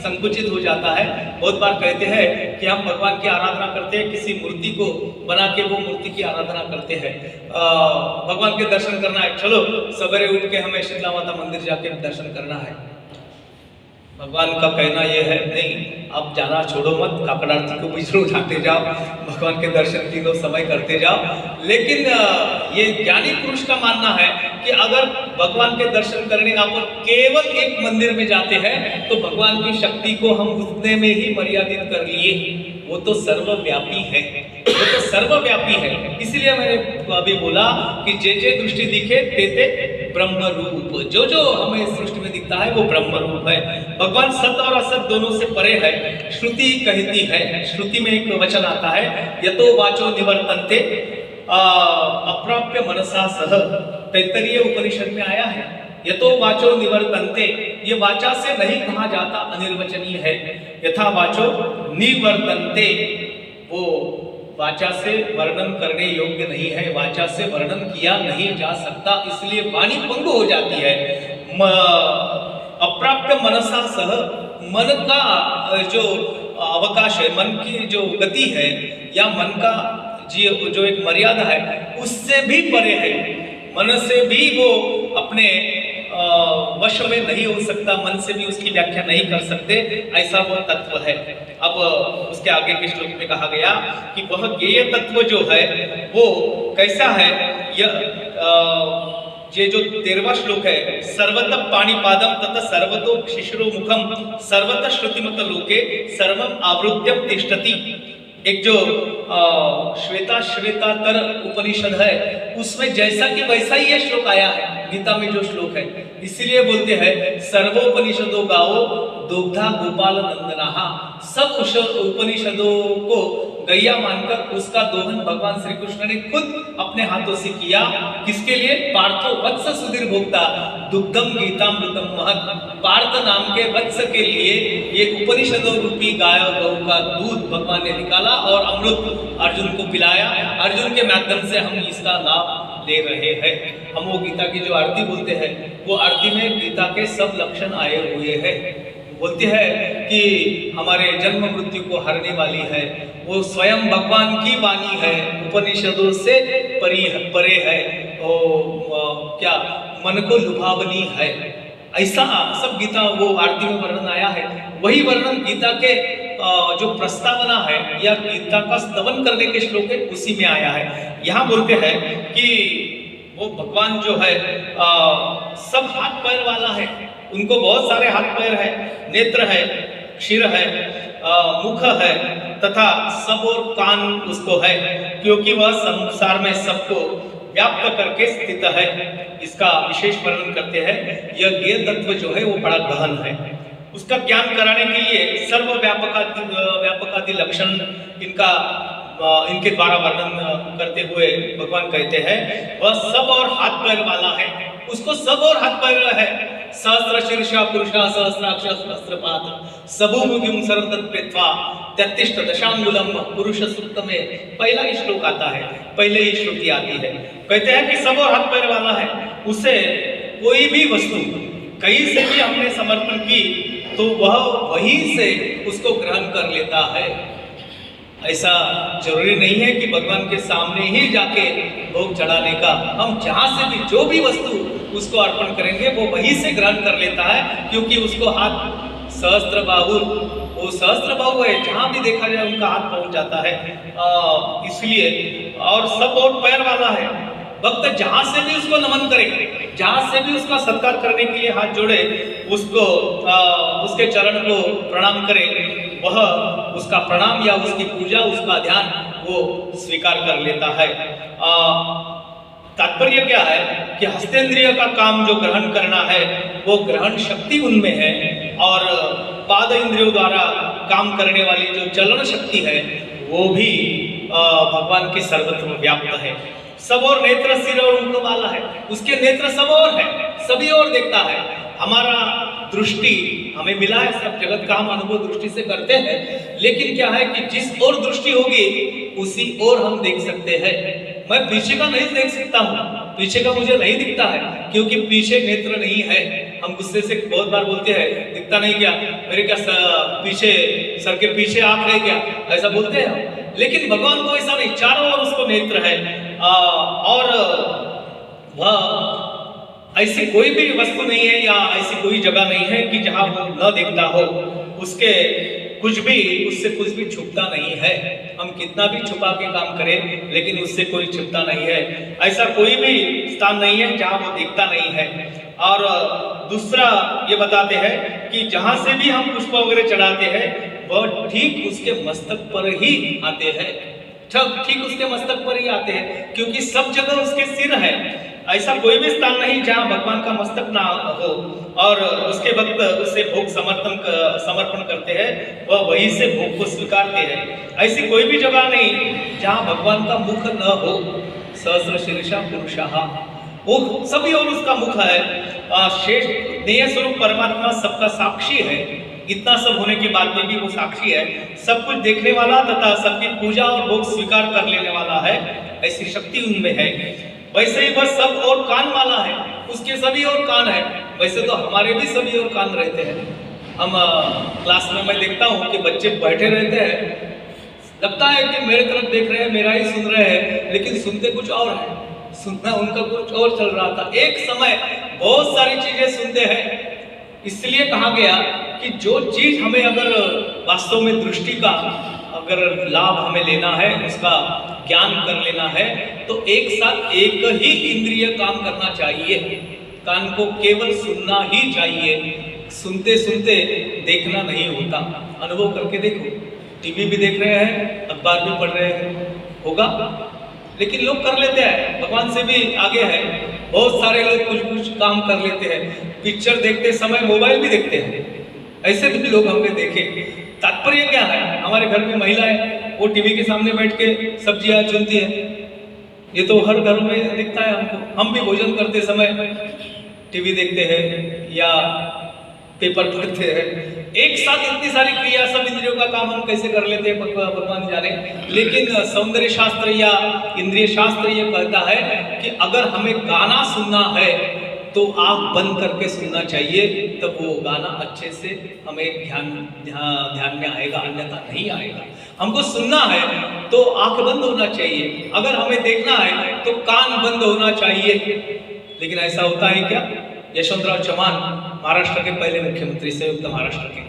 संकुचित हो जाता है। बहुत बार कहते हैं कि हम भगवान की आराधना करते हैं, किसी मूर्ति को बना के वो मूर्ति की आराधना करते हैं। भगवान के दर्शन करना है, चलो सवेरे उठ के हमें शीतला माता मंदिर जाके दर्शन करना है। भगवान का कहना यह है, नहीं, आप जाना छोड़ो मत, काकड़ आरती को भी जरूर जाते जाओ, भगवान के दर्शन तीनों समय करते जाओ। लेकिन ये ज्ञानी पुरुष का मानना है कि अगर भगवान के दर्शन करने आप केवल एक मंदिर में जाते हैं तो भगवान की शक्ति को हम उतने में ही मर्यादित कर लिए। वो तो सर्वव्यापी है, वो तो सर्वव्यापी है। इसलिए मैंने अभी बोला कि जे दृष्टि दिखे ते ब्रह्म रूप, जो जो हमें सृष्टि में दिखता है वो ब्रह्म रूप है। भगवान सत और असत दोनों से परे है। श्रुति कहती है, श्रुति में एक वचन आता है, यतो वाचो निवर्तन्ते अप्राप्य मनसा सह, तैत्तरीय उपनिषद में आया है। यतो वाचो निवर्तन्ते, ये वाचा से नहीं कहा जाता, अनिर्वचनीय है। यथा वाचो निवर्तन्ते, वो वाचा से वर्णन करने योग्य नहीं है, वाचा से वर्णन किया नहीं जा सकता, इसलिए वाणी पंगु हो जाती है। अप्राप्य मनसा सह, मन का जो अवकाश है, मन की जो गति है या मन का जो एक मर्यादा है उससे भी परे है। मन से भी वो अपने वश में नहीं हो सकता, मन से भी उसकी व्याख्या नहीं कर सकते, ऐसा वो तत्व है। अब उसके आगे के श्लोक में कहा गया कि वह ज्ञेय तत्व जो है वो कैसा है। ये जो 13वां श्लोक है, सर्वतः पाणिपादम तथा सर्वतो शिशिरो मुखम सर्वतः श्रुतिमत लोके सर्वम आवृत्यम तिष्ठति। एक जो श्वेतातर उपनिषद है उसमें जैसा कि वैसा ही ये श्लोक आया है, गीता में जो श्लोक है। इसीलिए बोलते हैं सर्वोपनिषदो गाओ दुग्धा गोपाल नंदनाहा, सब उपनिषदों को गैया मानकर उसका दोहन भगवान श्री कृष्ण ने खुद अपने हाथों से किया। किसके लिए? पार्थो वत्स सुधीर भोक्ता दुग्धम गीतामृतम महत्, पार्थ नाम के वत्स के लिए ये उपनिषदों रूपी गाय गौ का दूध भगवान ने निकाला और अमृत अर्जुन को पिलाया। अर्जुन के माध्यम से हम इसका लाभ ले रहे हैं। हम वो गीता की जो आरती बोलते हैं, वो आरती में गीता के सब लक्षण आए हुए हैं। बोलती है कि हमारे जन्म मृत्यु को हरने वाली है, वो स्वयं भगवान की वाणी है, उपनिषदों से परे है, क्या मन को लुभावनी है, ऐसा सब गीता वो आरती में वर्णन आया है। वही वर्णन गीता के जो प्रस्तावना है या गीता का स्तवन करने के श्लोक है उसी में आया है। यहाँ बोलते हैं कि वो भगवान जो है सब हाथ पैर वाला है, उनको बहुत सारे हाथ पैर है, नेत्र है, क्षीर है, मुख है तथा सब और कान उसको है, क्योंकि वह संसार में सबको व्याप्त करके स्थित है। इसका विशेष वर्णन करते हैं। यह ज्ञेय तत्व जो है वो बड़ा गहन है। उसका ज्ञान कराने के लिए सर्व व्यापकादि लक्षण इनके द्वारा वर्णन करते हुए भगवान कहते हैं वह सब और हाथ पैर वाला है, उसको सब और हाथ पैर है। सहस्र शीर्षा पुरुषा सहस्राक्ष सहस्रपाद सबूमुखिम सर्वतत्प्रेत्वा 33 दशांगुलम पुरुष सूक्त में पहला ही श्लोक आता है, पहले ही श्रुति आती है। कहते हैं कि सब और हाथ पैर वाला है, उसे कोई भी वस्तु कहीं से भी हमने समर्पण की तो वह वहीं से उसको ग्रहण कर लेता है। ऐसा जरूरी नहीं है कि भगवान के सामने ही जाके भोग चढ़ाने का, हम जहां से भी जो भी वस्तु उसको अर्पण करेंगे वो वहीं से ग्रहण कर लेता है, क्योंकि उसको हाथ सहस्त्र बाहु, वो सहस्त्र बाहु है, जहां भी देखा जाए उनका हाथ पहुंच जाता है। इसलिए और सब और पैर वाला है। भक्त जहां से भी उसको नमन करे, जहां से भी उसका सत्कार करने के लिए हाथ जोड़े, उसको उसके चरण को प्रणाम करे, वह उसका प्रणाम या उसकी पूजा, उसका ध्यान वो स्वीकार कर लेता है। तात्पर्य क्या है कि हस्तेंद्रिय का काम जो ग्रहण करना है वो ग्रहण शक्ति उनमें है, और पाद इंद्रियों द्वारा काम करने वाली जो चलन शक्ति है वो भी भगवान के सर्वत्र व्याप्त है। सब और नेत्र सिर और मुख वाला है, उसके नेत्र सब और है, सभी और देखता है। हमारा दृष्टि हमें मिला है, सब जगत का हम अनुभव दृष्टि से करते हैं, लेकिन क्या है कि जिस और दृष्टि होगी उसी और हम देख सकते हैं। मैं पीछे का नहीं देख सकता हूँ, पीछे का मुझे नहीं दिखता है, क्योंकि पीछे नेत्र नहीं है। हम गुस्से से बहुत बार बोलते हैं दिखता नहीं क्या, मेरे क्या पीछे सर के पीछे आंख है क्या, ऐसा बोलते हैं हम। लेकिन भगवान को ऐसा नहीं, चारों ओर उसको नेत्र है। और वह ऐसी कोई भी वस्तु नहीं है या ऐसी कोई जगह नहीं है कि जहां वो न दिखता हो। उसके उससे कुछ भी छुपता नहीं है। हम कितना भी छुपा के काम करें लेकिन उससे कोई छुपता नहीं है। ऐसा कोई भी स्थान नहीं है जहां वो दिखता नहीं है। और दूसरा ये बताते हैं कि जहां से भी हम पुष्प वगैरह चढ़ाते हैं वह ठीक उसके मस्तक पर ही आते हैं, ठीक उसके मस्तक पर ही आते हैं, क्योंकि सब जगह उसके सिर है। ऐसा कोई भी स्थान नहीं जहां भगवान का मस्तक ना हो। और उसके वक्त उससे भोग समर्पण करते हैं, वह वहीं से भोग को स्वीकारते हैं। ऐसी कोई भी जगह नहीं जहां भगवान का मुख न हो। सहस्र शीर्षा पुरुषः, वो सभी और उसका मुख है। शेष नेय स्वरूप परमात्मा सबका साक्षी है। इतना सब होने के बाद में भी वो साक्षी है, सब कुछ देखने वाला तथा सबकी पूजा और भोग स्वीकार कर लेने वाला है। ऐसी शक्ति उनमें है। वैसे ही वह सब और कान वाला है, उसके सभी और कान है। वैसे तो हमारे भी सभी और कान रहते हैं। हम क्लास में मैं देखता हूँ कि बच्चे बैठे रहते हैं, लगता है कि मेरे तरफ देख रहे हैं, मेरा ही सुन रहे हैं, लेकिन सुनते कुछ और है, सुनना उनका कुछ और चल रहा था। एक समय बहुत सारी चीजें सुनते हैं। इसलिए कहा गया कि जो चीज हमें अगर वास्तव में दृष्टि का अगर लाभ हमें लेना है, उसका ज्ञान कर लेना है, तो एक साथ एक ही इंद्रिय काम करना चाहिए। कान को केवल सुनना ही चाहिए, सुनते सुनते देखना नहीं होता। अनुभव करके देखो, टीवी भी देख रहे हैं, अखबार भी पढ़ रहे हैं, होगा, लेकिन लोग कर लेते हैं, भगवान से भी आगे है। बहुत सारे लोग कुछ कुछ काम कर लेते हैं। पिक्चर देखते समय मोबाइल भी देखते हैं, ऐसे भी लोग हमने देखे। तात्पर्य क्या है, हमारे घर में महिलाएं वो टीवी के सामने बैठ के सब्जियां चुनती है, ये तो हर घर में दिखता है हमको। हम भी भोजन करते समय टीवी देखते हैं या पेपर पढ़ते हैं। एक साथ इतनी सारी क्रिया, सब इंद्रियों का काम हम कैसे कर लेते हैं भगवान जाने। लेकिन सौंदर्य शास्त्र या इंद्रिय शास्त्र ये कहता है कि अगर हमें गाना सुनना है तो आँख बंद करके सुनना चाहिए, तब वो गाना अच्छे से हमें ध्यान में आएगा, अन्यथा नहीं आएगा। हमको सुनना है तो आँख बंद होना चाहिए, अगर हमें देखना है तो कान बंद होना चाहिए। लेकिन ऐसा होता है क्या? यशवंतराव चव्हाण महाराष्ट्र के पहले मुख्यमंत्री, संयुक्त महाराष्ट्र के,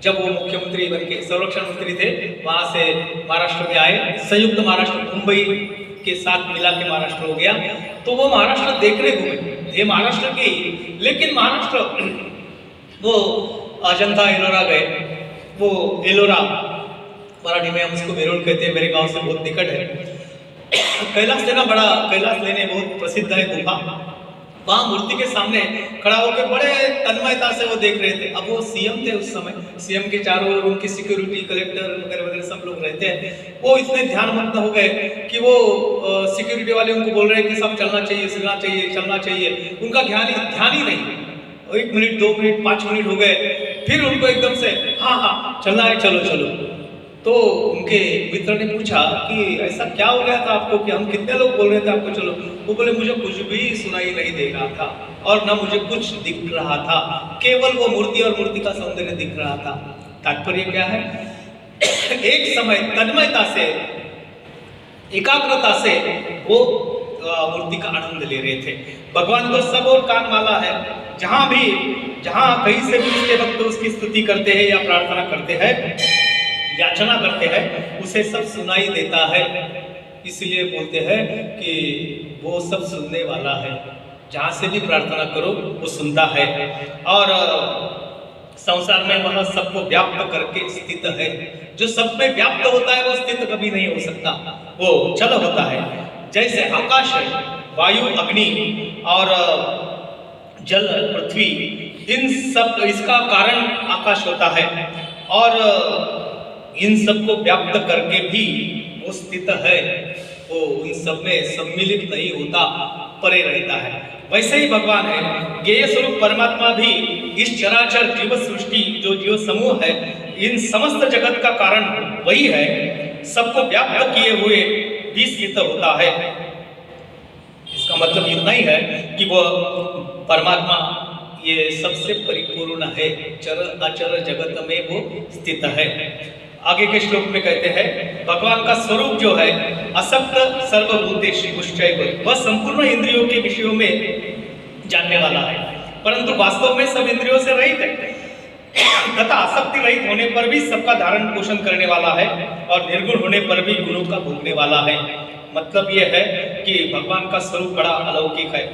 जब वो मुख्यमंत्री बन के संरक्षण मंत्री थे, वहां से महाराष्ट्र में आए, संयुक्त महाराष्ट्र मुंबई के साथ मिला के महाराष्ट्र हो गया। तो वो महाराष्ट्र देखने घूमे, ये महाराष्ट्र के ही, लेकिन महाराष्ट्र वो अजंता एलोरा गए। वो एलोरा मराठी में हम उसको मेरोल कहते हैं, मेरे गांव से बहुत निकट है। कैलाश लेना, बड़ा कैलाश लेने बहुत प्रसिद्ध है गुफा। वहां मूर्ति के सामने खड़ा होकर बड़े तन्मयता से वो देख रहे थे। अब वो सीएम थे उस समय, सीएम के चारों ओर उनकी सिक्योरिटी, कलेक्टर वगैरह वगैरह सब लोग रहते हैं। वो इतने ध्यानमग्न हो गए कि वो सिक्योरिटी वाले उनको बोल रहे हैं कि सब चलना चाहिए, चलना चाहिए, चलना चाहिए। उनका ध्यान ही नहीं। 1 मिनट, 2 मिनट, 5 मिनट हो गए, फिर उनको एकदम से हाँ चलना है, चलो चलो। तो उनके मित्र ने पूछा कि ऐसा क्या हो गया था आपको, कि हम कितने लोग बोल रहे थे आपको चलो। वो बोले मुझे कुछ भी सुनाई नहीं दे रहा था और ना मुझे कुछ दिख रहा था, केवल वो मूर्ति और मूर्ति का सौंदर्य दिख रहा था। तात्पर्य क्या है? एक समय तन्मयता से, एकाग्रता से वो मूर्ति का आनंद ले रहे थे। भगवान तो सब और कान वाला है, जहां कहीं से भी उसके भक्त उसकी स्तुति करते हैं या प्रार्थना करते हैं, याचना करते हैं, उसे सब सुनाई देता है। इसलिए बोलते हैं कि वो सब सुनने वाला है, जहां से भी प्रार्थना करो वो सुनता है। और संसार में वह सबको व्याप्त करके स्थित है। जो सब में व्याप्त होता है वो स्थित कभी नहीं हो सकता, वो चल होता है। जैसे आकाश है, वायु, अग्नि और जल, पृथ्वी, इन सब, इसका कारण आकाश होता है और इन सबको व्याप्त करके भी वो स्थित है। वो इन सब में सम्मिलित नहीं होता, परे रहता है। वैसे ही भगवान है, ज्ञेय स्वरूप परमात्मा भी इस चराचर जीव सृष्टि, जो जीव समूह है, इन समस्त जगत का कारण वही है। सबको व्याप्त किए हुए भी स्थित होता है। इसका मतलब इतना ही है कि वो परमात्मा ये सबसे परिपूर्ण है, चर अचर जगत में वो स्थित है। आगे के श्लोक में कहते हैं भगवान का स्वरूप जो है असक्त सर्वभूतेषु पुष्टैव, वह संपूर्ण इंद्रियों के विषयों में जानने वाला है, परंतु वास्तव में सब इंद्रियों से रहित है तथा आसक्ति रहित होने पर भी सबका धारण पोषण करने वाला है और निर्गुण होने पर भी गुणों का भोगने वाला है। मतलब यह है कि भगवान का स्वरूप बड़ा अलौकिक है,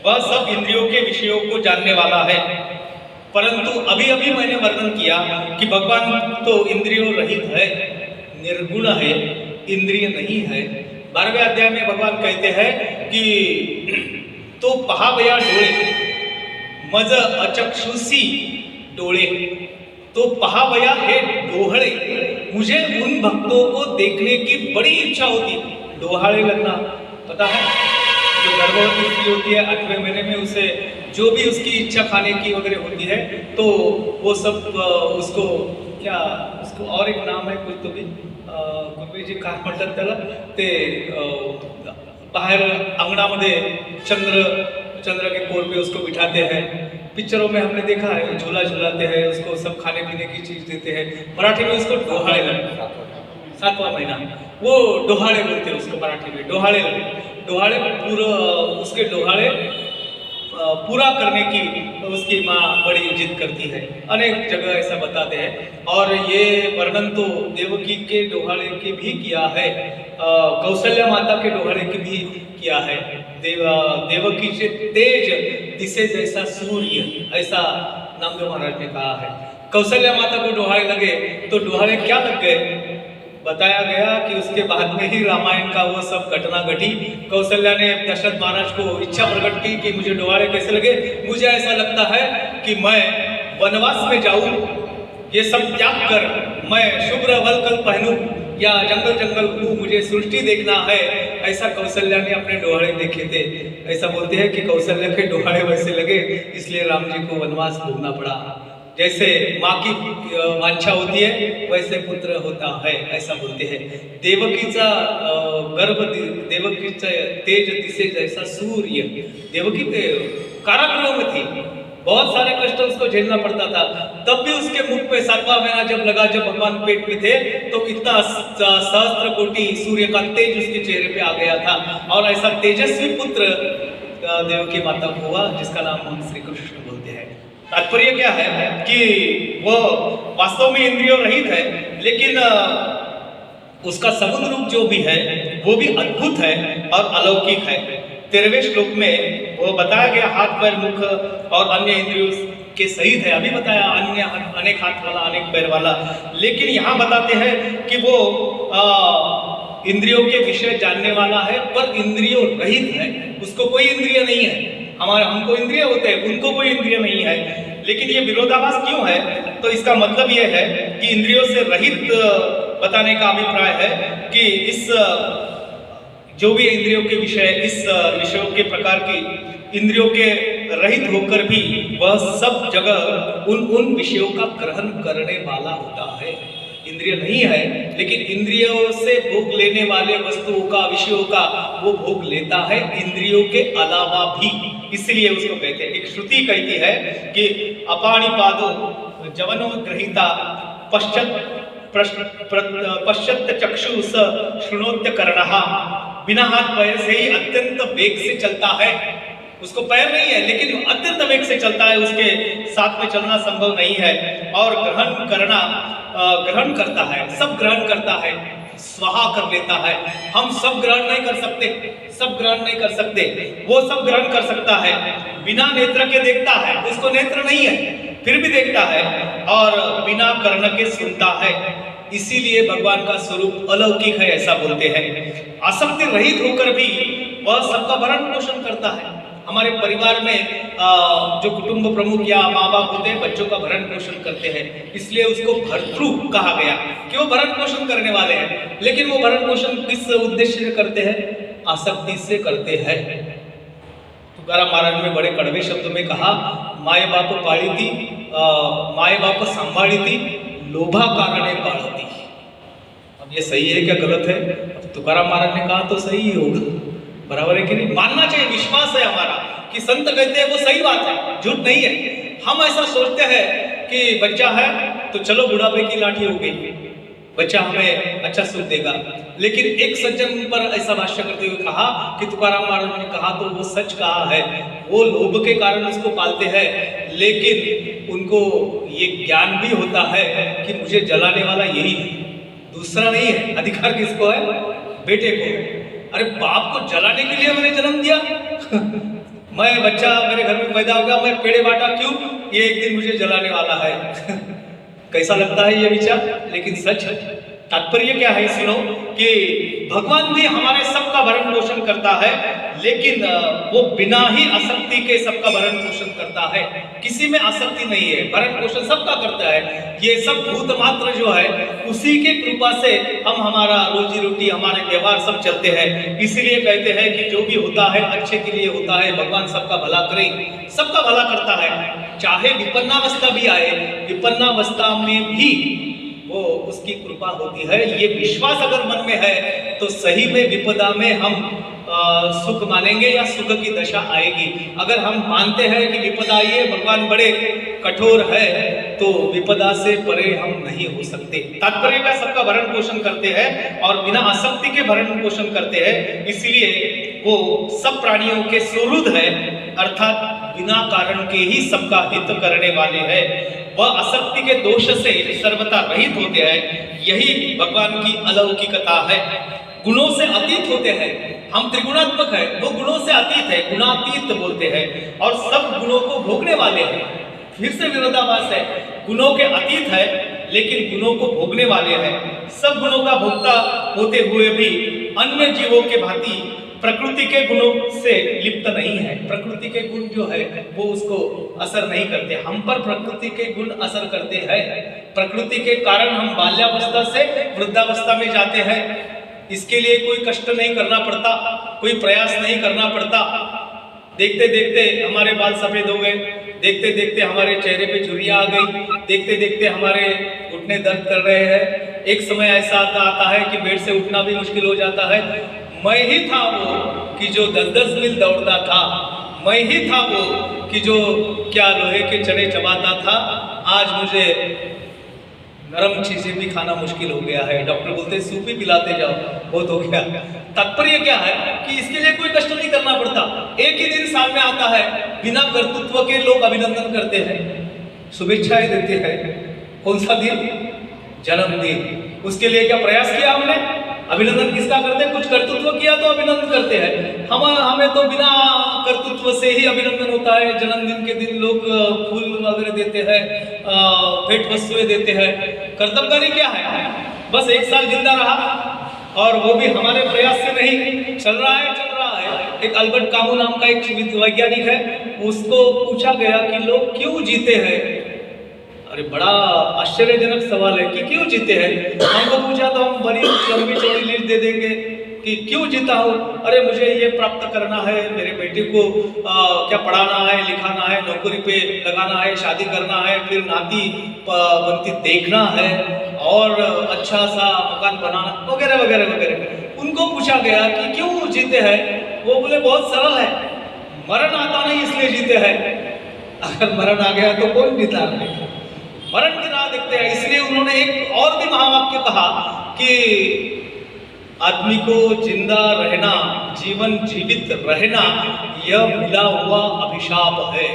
वह सब इंद्रियों के विषयों को जानने वाला है। परंतु अभी अभी मैंने वर्णन किया कि भगवान तो इंद्रियों रहित है, निर्गुण है, इंद्रिय नहीं है। 12वें अध्याय में भगवान कहते हैं कि तो पहावया डोळे मज अचक्षुषी डोळे, तो पहावया हे डोहळे, मुझे उन भक्तों को देखने की बड़ी इच्छा होती। डोहाड़े लगना पता है, जो गर्भवती स्त्री होती है 8वें महीने में उसे जो भी उसकी इच्छा खाने की वगैरह होती है तो वो सब उसको क्या, उसको और एक नाम है कुछ तो भी गुरुजी जी काय म्हणतात त्याला, ते बाहेर अंगणामध्ये चंद्र के कोर पे उसको बिठाते हैं। पिक्चरों में हमने देखा है, झूला झूलाते हैं, उसको सब खाने पीने की चीज देते हैं। मराठी में उसको डोहाड़े लगते, 7वां महीना वो डोहाड़े बोलते हैं उसको मराठी में, डोहाड़े डोहाड़े पूरा उसके डोहाड़े पूरा करने की उसकी माँ बड़ी जिद करती है। अनेक जगह ऐसा बताते हैं और ये वर्णन तो देवकी के डोहाड़े के भी किया है, कौशल्या माता के डोहाड़े की भी किया है। देवकी से तेज दिसे जैसा सूर्य, ऐसा नामदेव महाराज ने कहा है। कौशल्या माता को डोहाड़े लगे तो डोहाड़े क्या लग गए, बताया गया कि उसके बाद में ही रामायण का वो सब घटना घटी। कौशल्या ने दशरथ महाराज को इच्छा प्रकट की कि मुझे डोहाड़े कैसे लगे, मुझे ऐसा लगता है कि मैं वनवास में जाऊं, ये सब त्याग कर मैं शुभ्र वल्कल पहनूं या जंगल जंगल घूमूं, मुझे सृष्टि देखना है। ऐसा कौशल्या ने अपने डोहाड़े देखे थे। ऐसा बोलते हैं कि कौशल्या के डोहाड़े वैसे लगे इसलिए राम जी को वनवास भोगना पड़ा। जैसे माँ की वांछा होती है वैसे पुत्र होता है, ऐसा बोलते हैं। देवकीचा गर्भ, देवकीचा तेज दिसे जैसा सूर्य। देवकी कारागृह में थी, बहुत सारे कष्ट उसको झेलना पड़ता था, तब भी उसके मुख पे 7वां महीना जब लगा, जब भगवान पेट में थे तो इतना सहस्त्र कोटि सूर्य का तेज उसके चेहरे पे आ गया था और ऐसा तेजस्वी पुत्र देवकी माता को हुआ जिसका नाम हम श्री कृष्ण बोलते हैं। तात्पर्य क्या है कि वो वास्तव में इंद्रियों रहित है, लेकिन उसका सगुण रूप जो भी है वो भी अद्भुत है और अलौकिक है। 13वें श्लोक में वो बताया गया हाथ पैर मुख और अन्य इंद्रियों के सहित है। अभी बताया अन्य अनेक हाथ वाला अनेक पैर वाला, लेकिन यहाँ बताते हैं कि वो इंद्रियों के विषय जानने वाला है पर इंद्रियों रहित है, उसको कोई इंद्रिय नहीं है। हमको इंद्रिय होते हैं, उनको कोई इंद्रिय नहीं है। लेकिन ये विरोधाभास क्यों है, तो इसका मतलब ये है कि इंद्रियों से रहित बताने का अभिप्राय है कि इस जो भी इंद्रियों के विषय, इस विषयों के प्रकार की इंद्रियों के रहित होकर भी वह सब जगह उन विषयों का ग्रहण करने वाला होता है। इंद्रिय नहीं है लेकिन इंद्रियों से भोग लेने वाले वस्तुओं का, विषयों का वो भोग लेता है इंद्रियों के अलावा भी, इसलिए उसको कहते हैं। एक श्रुति कहती है कि अपाणिपादो जवनो ग्रहीता पश्चात चक्षु स शृणोत्य कर्णः, बिना हाथ पैर से ही अत्यंत वेग से चलता है। उसको पैर नहीं है लेकिन अत्यंत वेग से चलता है, उसके साथ में चलना संभव नहीं है। और ग्रहण करता है, सब ग्रहण करता है, स्वाहा कर लेता है। हम सब ग्रहण नहीं कर सकते, सब ग्रहण नहीं कर सकते, वो सब ग्रहण कर सकता है। बिना नेत्र के देखता है, उसको नेत्र नहीं है फिर भी देखता है, और बिना कर्ण के सुनता है। इसीलिए भगवान का स्वरूप अलौकिक है, ऐसा बोलते हैं। आसक्ति रहित होकर भी वह सबका भरण पोषण करता है। हमारे परिवार में जो कुटुंब प्रमुख या माँ बाप होते हैं बच्चों का भरण पोषण करते हैं, इसलिए उसको भर्तृ कहा गया कि वो भरण पोषण करने वाले हैं। लेकिन वो भरण पोषण किस उद्देश्य से करते हैं? आसक्ति से करते हैं। तुकाराम महाराज ने बड़े कड़वे शब्दों में कहा, माए बाप पाली थी, माए बाप संभाली थी, लोभा कारणे पाली थी। अब ये सही है क्या गलत है? तुकाराम महाराज ने कहा तो सही ही होगा, बराबर है कि नहीं? मानना चाहिए, विश्वास है हमारा कि संत कहते हैं वो सही बात है, झूठ नहीं है। हम ऐसा सोचते हैं कि बच्चा है तो चलो बुढ़ापे की लाठी हो गई, बच्चा हमें अच्छा सुख देगा। लेकिन एक सज्जन उन पर ऐसा भाष्य करते हुए कहा कि तुकाराम महाराज ने कहा तो वो सच कहा है, वो लोभ के कारण उसको पालते हैं, लेकिन उनको ये ज्ञान भी होता है कि मुझे जलाने वाला यही है, दूसरा नहीं है। अधिकार किसको है? बेटे को। अरे बाप को जलाने के लिए मैंने जन्म दिया मैं बच्चा मेरे घर में पैदा हो गया, मैं पेड़े बांटा क्यों? ये एक दिन मुझे जलाने वाला है कैसा लगता है ये विचार, लेकिन सच है। तात्पर्य क्या है सुनो कि भगवान भी हमारे सबका भरण पोषण करता है, लेकिन वो बिना ही आसक्ति के सबका भरण पोषण करता है, किसी में आसक्ति नहीं है, भरण पोषण सबका करता है। ये सब भूत मात्र जो है उसी के कृपा से हम हमारा रोजी रोटी हमारे व्यवहार सब चलते हैं। इसीलिए कहते हैं कि जो भी होता है अच्छे के लिए होता है, भगवान सबका भला करे, सबका भला करता है। चाहे विपन्नावस्था भी आए, विपन्नावस्था में भी वो उसकी कृपा होती है। ये विश्वास अगर मन में है तो सही में विपदा में हम सुख मानेंगे या सुख की दशा आएगी। अगर हम मानते हैं कि विपदा आई है, भगवान बड़े कठोर है, तो विपदा से परे हम नहीं हो सकते। तात्पर्य का सबका भरण पोषण करते हैं और बिना आसक्ति के भरण पोषण करते हैं, इसलिए वो सब प्राणियों के सुहृद है, अर्थात बिना कारण के ही सबका हित करने वाले हैं। वह आसक्ति के दोष से सर्वथा रहित होते हैं, यही भगवान की अलौकिकता है। गुणों से अतीत होते हैं, हम त्रिगुणात्मक है, वो गुणों से अतीत है, गुणातीत बोलते हैं, और सब गुणों को भोगने वाले हैं। फिर से विरोधाभास है, गुणों के अतीत है लेकिन गुणों को भोगने वाले हैं। सब गुणों का भोक्ता होते हुए भी अन्य जीवों के भांति प्रकृति के गुणों से लिप्त नहीं है। प्रकृति के गुण जो है वो उसको असर नहीं करते, हम पर प्रकृति के गुण असर करते हैं। प्रकृति के कारण हम बाल्यावस्था से वृद्धावस्था में जाते हैं, इसके लिए कोई कष्ट नहीं करना पड़ता, कोई प्रयास नहीं करना पड़ता। देखते देखते हमारे बाल सफेद हो गए, देखते देखते हमारे चेहरे पे झुर्रियां आ गई, देखते देखते हमारे घुटने दर्द कर रहे हैं। एक समय ऐसा आता है कि बेड से उठना भी मुश्किल हो जाता है। मैं ही था वो कि जो 10-10 मील दौड़ता था, मैं ही था वो कि जो क्या लोहे के चने चबाता था। आज मुझे नरम चीजें भी खाना मुश्किल हो गया है, डॉक्टर बोलते हैं सूप ही पिलाते जाओ, बहुत हो गया। तात्पर्य क्या है कि इसके लिए कोई कष्ट नहीं करना पड़ता। एक ही दिन सामने आता है, बिना कर्तृत्व के लोग अभिनंदन करते हैं, शुभेच्छाएं देते हैं। कौन सा दिन? जन्मदिन। उसके लिए क्या प्रयास किया हमने? अभिनंदन किसका करते हैं? कुछ कर्तृत्व किया तो अभिनंदन करते हैं। हमें तो बिना कर्तृत्व से ही अभिनंदन होता है। जन्मदिन के दिन लोग फूल वगैरह देते हैं, भेंट वस्तुएं देते हैं। कर्तव्यकारी क्या है? बस एक साल जिंदा रहा, और वो भी हमारे प्रयास से नहीं, चल रहा है। एक अल्बर्ट कामू नाम का एक वैज्ञानिक है, उसको पूछा गया कि लोग क्यों जीते हैं। अरे बड़ा आश्चर्यजनक सवाल है कि क्यों जीते हैं। हमको पूछा तो हम बड़ी लंबी चौड़ी लिस्ट दे देंगे कि क्यों जीता हूँ। अरे मुझे ये प्राप्त करना है, मेरे बेटे को क्या पढ़ाना है, लिखाना है, नौकरी पे लगाना है, शादी करना है, फिर नाती बनती देखना है, और अच्छा सा मकान बनाना वगैरह वगैरह वगैरह। उनको पूछा गया कि क्यों जीते हैं, वो बोले बहुत सरल है, मरण आता नहीं इसलिए जीते हैं। अगर मरण आ गया तो कौन जीता है? मरण की राह देखते हैं। इसलिए उन्होंने एक और भी महावाक्य कहा कि आदमी को जिंदा रहना, जीवन जीवित रहना, यह मिला हुआ अभिशाप है।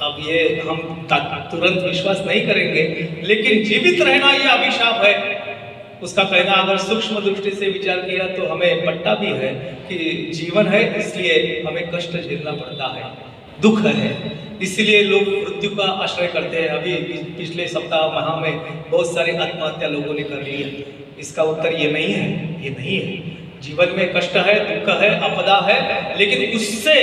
अब ये हम तुरंत विश्वास नहीं करेंगे, लेकिन जीवित रहना यह अभिशाप है। उसका कहना अगर सूक्ष्म दृष्टि से विचार किया तो हमें पट्टा भी है कि जीवन है इसलिए हमें कष्ट झेलना पड़ता है, दुख है, इसलिए लोग मृत्यु का आश्रय करते हैं। अभी पिछले सप्ताह माह में बहुत सारी आत्महत्या लोगों ने कर ली है। इसका उत्तर ये नहीं है, ये नहीं है। जीवन में कष्ट है, दुख है, आपदा है, लेकिन उससे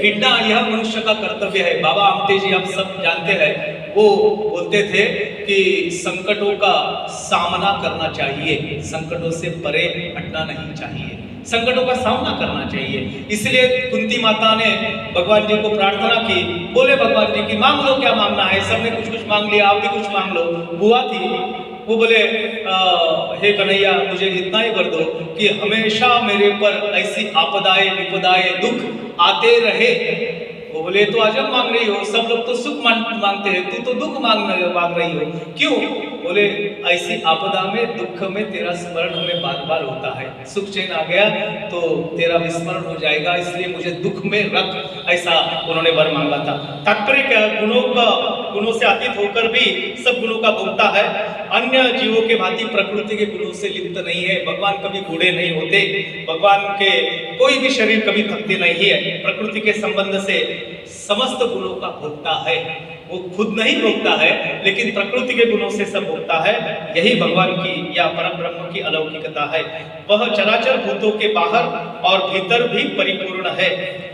भिड़ना यह मनुष्य का कर्तव्य है। बाबा आमटे जी आप सब जानते हैं, वो बोलते थे कि संकटों का सामना करना चाहिए, संकटों से परे हटना नहीं चाहिए, संकटों का सामना करना चाहिए। इसलिए कुंती माता ने भगवान जी को प्रार्थना की, बोले भगवान जी की मांग लो क्या मांगना है। सबने कुछ कुछ मांग लिया, आप भी कुछ मांग लो। बुआ थी, वो बोले हे कन्हैया मुझे इतना ही वर दो कि हमेशा मेरे पर ऐसी आपदाएं विपदाएं दुख आते रहे। वो बोले तो अजब मांग रही हो, सब लोग तो सुख मांगते हैं, तू तो दुख मांग रही हो, क्यों? बोले ऐसी आपदा में दुख में तेरा स्मरण हमें बार बार होता है, सुख चैन आ गया तो तेरा विस्मरण हो जाएगा, इसलिए मुझे दुख में रख, ऐसा उन्होंने वर मांगा था। तात्पर्य क्या? गुणों से अतीत होकर भी सब गुणों का भोक्ता है, अन्य जीवों के भांति प्रकृति के गुणों से लिप्त नहीं है। भगवान कभी बूढ़े नहीं होते, भगवान के कोई भी शरीर कभी थकते नहीं है, प्रकृति के संबंध से समस्त गुणों का भोक्ता है। वो खुद नहीं भोगता है लेकिन प्रकृति के गुणों से सब भोगता है। यही भगवान की या परम ब्रह्म की अलौकिकता है। वह चराचर भूतों के बाहर और भीतर भी परिपूर्ण है।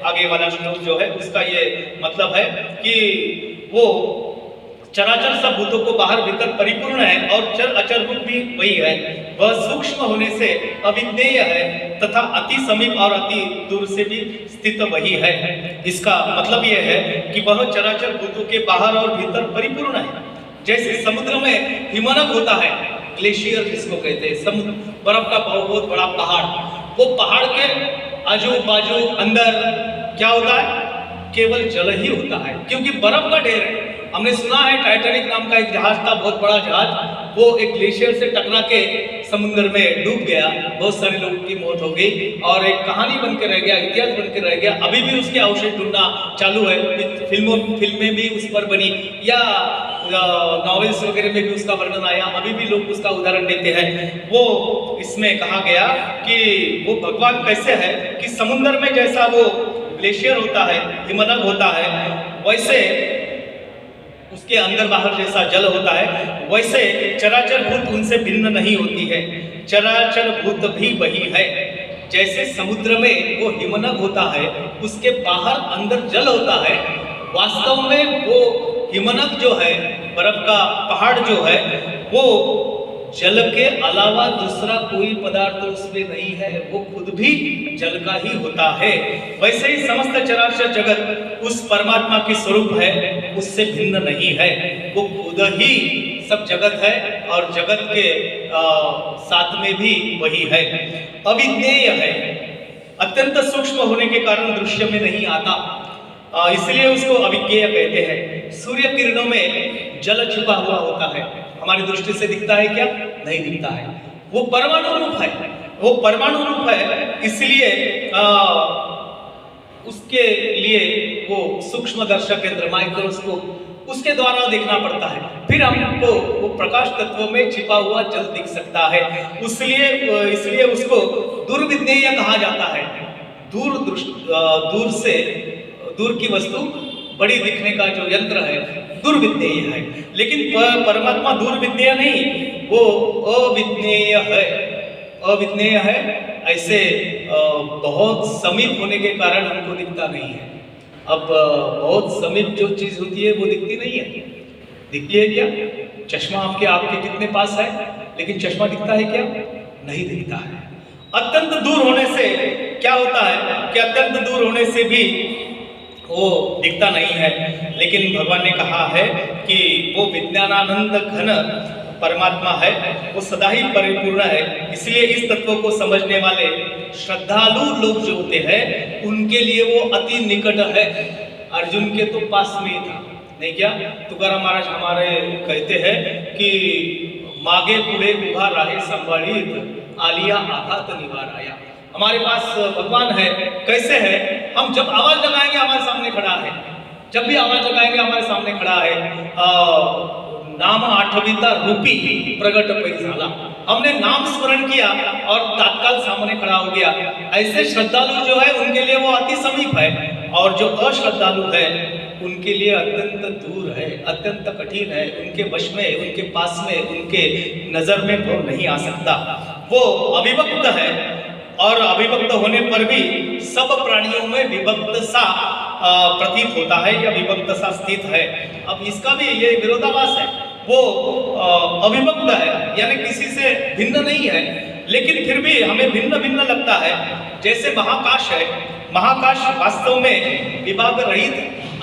आगे वाला श्लोक जो है उसका ये मतलब है कि वो चराचर सब भूतों को बाहर भीतर परिपूर्ण है और चर अचर रूप भी वही है। वह सूक्ष्म होने से अविज्ञेय है तथा अति समीप और अति दूर से भी स्थित वही है। इसका मतलब यह है कि वह चराचर भूतों के बाहर और भीतर परिपूर्ण है। जैसे समुद्र में हिमनद होता है, ग्लेशियर जिसको कहते हैं, समुद्र बर्फ का बहुत बड़ा पहाड़, वो पहाड़ के आजू बाजू अंदर क्या होता है? केवल जल ही होता है, क्योंकि बर्फ का ढेर है। हमने सुना है टाइटैनिक नाम का एक जहाज था, बहुत बड़ा जहाज, वो एक ग्लेशियर से टकरा के समुद्र में डूब गया, बहुत सारे लोगों की मौत हो गई और एक कहानी बन के रह गया, इतिहास बन के रह गया। अभी भी उसके अवशेष ढूंढना चालू है, फिल्में भी उस पर बनी या नॉवेल्स वगैरह में भी उसका वर्णन आया, अभी भी लोग उसका उदाहरण देते हैं। वो इसमें कहा गया कि वो भगवान कैसे है कि समुद्र में जैसा वो ग्लेशियर होता है, हिमनद होता है, वैसे उसके अंदर बाहर जैसा जल होता है, वैसे चराचर भूत उनसे भिन्न नहीं होती है। चराचर भूत भी वही है। जैसे समुद्र में वो हिमनद होता है, उसके बाहर अंदर जल होता है, वास्तव में वो हिमनद जो है, बर्फ का पहाड़ जो है, वो जल के अलावा दूसरा कोई पदार्थ उसमें नहीं है, वो खुद भी जल का ही होता है। वैसे ही समस्त चराचर जगत उस परमात्मा की स्वरूप है, उससे भिन्न नहीं है। वो खुद ही सब जगत है और जगत के साथ में भी वही है। अविज्ञेय है, अत्यंत सूक्ष्म होने के कारण दृश्य में नहीं आता, इसलिए उसको अविज्ञेय कहते हैं। सूर्य किरणों में जल छुपा हुआ होता है, हमारी दृष्टि से दिखता है क्या? नहीं दिखता है। वो परमाणु रूप है, वो परमाणु रूप है, इसलिए उसके लिए वो सूक्ष्म दर्शक यंत्र माइक्रोस्कोप उसके द्वारा देखना पड़ता है, फिर हमको वो प्रकाश तत्व में छिपा हुआ जल दिख सकता है। इसलिए उसको दुर्विज्ञेय कहा जाता है। दूर की वस्तु बड़ी दिखने का जो यंत्र है दुर्विज्ञेय है, लेकिन परमात्मा दुर्विज्ञेय नहीं, वो अविज्ञेय है। अविज्ञेय है, ऐसे बहुत समीप होने के कारण हमको दिखता नहीं है। अब बहुत समीप जो चीज होती है वो दिखती नहीं है। दिखती है क्या? चश्मा आपके कितने पास है, लेकिन चश्मा दिखता है क्या? नहीं दिखता है। अत्यंत दूर होने से क्या होता है कि अत्यंत दूर होने से भी वो दिखता नहीं है, लेकिन भगवान ने कहा है कि वो विज्ञानानंद घन परमात्मा है, वो सदा ही परिपूर्ण है। इसलिए इस तत्व को समझने वाले श्रद्धालु लोग जो होते हैं उनके लिए वो अति निकट है। अर्जुन के तो पास में ही था, नहीं क्या? तुकाराम महाराज हमारे कहते हैं कि मागे पुढे उभा राहे संभाळीत आलिया आघात निवार आया। हमारे पास भगवान है, कैसे है? हम जब आवाज लगाएंगे हमारे सामने खड़ा है, जब भी आवाज लगाएंगे हमारे सामने खड़ा है। नाम आठवीता रूपी प्रगट पैसाला, हमने नाम स्मरण किया और तात्काल सामने खड़ा हो गया। ऐसे श्रद्धालु जो है उनके लिए वो अति समीप है, और जो अश्रद्धालु है उनके लिए अत्यंत दूर है, अत्यंत कठिन है, उनके वश में, उनके पास में, उनके नजर में वो नहीं आ सकता। वो अविभक्त है, और अविभक्त होने पर भी सब प्राणियों में विभक्त सा प्रतीत होता है या विभक्त सा स्थित है। अब इसका भी ये विरोधाभास है, वो अविभक्त है यानी किसी से भिन्न नहीं है, लेकिन फिर भी हमें भिन्न भिन्न लगता है। जैसे महाकाश है, महाकाश वास्तव में विभाग रहित,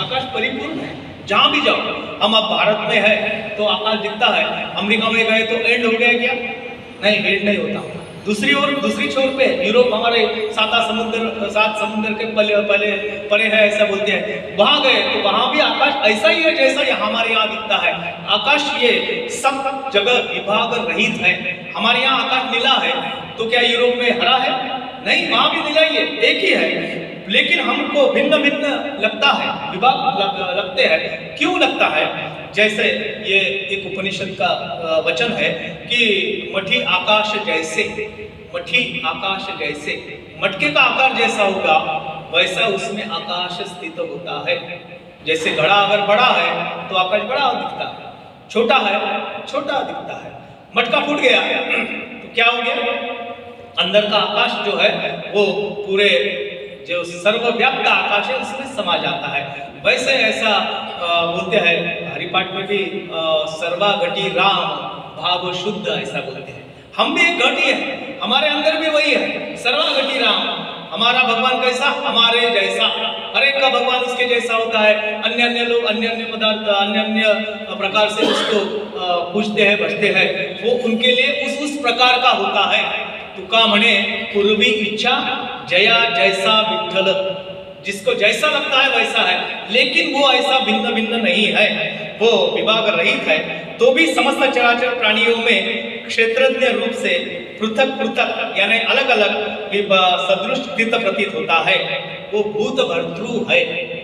आकाश परिपूर्ण है, जहां भी जाओ, हम अब भारत में है तो आकाश दिखता है, अमेरिका में गए तो एंड हो गया क्या? नहीं, एंड नहीं होता। दूसरी छोर पे यूरोप हमारे सात समुद्र के परे है ऐसा बोलते हैं, वहां गए तो वहां भी आकाश ऐसा ही है जैसा यहाँ हमारे यहाँ दिखता है। आकाश ये सब जगह विभाग रहित है। हमारे यहाँ आकाश नीला है तो क्या यूरोप में हरा है? नहीं, वहां भी नीला ही है, एक ही है, लेकिन हमको भिन्न भिन्न लगता है, विभाग लगते हैं। क्यों लगता है? जैसे ये एक उपनिषद का वचन है कि मठी आकाश जैसे, मठी आकाश जैसे, मटके का आकार जैसा होगा वैसा उसमें आकाश स्थित होता है। जैसे घड़ा अगर बड़ा है तो आकाश बड़ा दिखता है, छोटा है छोटा दिखता है। मटका फूट गया तो क्या हो गया? अंदर का आकाश जो है वो पूरे जो सर्वव्याप्त आकाश है उसमें समा जाता है। वैसे ऐसा बोलते हैं हरिपाठ में भी, सर्वाघटी राम भाव शुद्ध ऐसा बोलते हैं। हम भी एक घटी है, हमारे अंदर भी वही है, सर्वाघटी राम। हमारा भगवान कैसा? हमारे जैसा। हर एक का भगवान उसके जैसा होता है। अन्य अन्य लोग अन्य अन्य पदार्थ अन्य अन्य प्रकार से उसको पूजते हैं, भजते हैं, वो उनके लिए उस प्रकार का होता है। तुका म्हणे पूर्वी इच्छा जया जैसा विठ्ठल, जिसको जैसा लगता है वैसा है, लेकिन वो ऐसा भिन्न भिन्न नहीं है, वो विभाग रहित है। तो भी समस्त चराचर प्राणियों में क्षेत्रज्ञ रूप से पृथक पृथक यानी अलग अलग सदृश स्थित प्रतीत होता है। वो भूत भर्तृ है।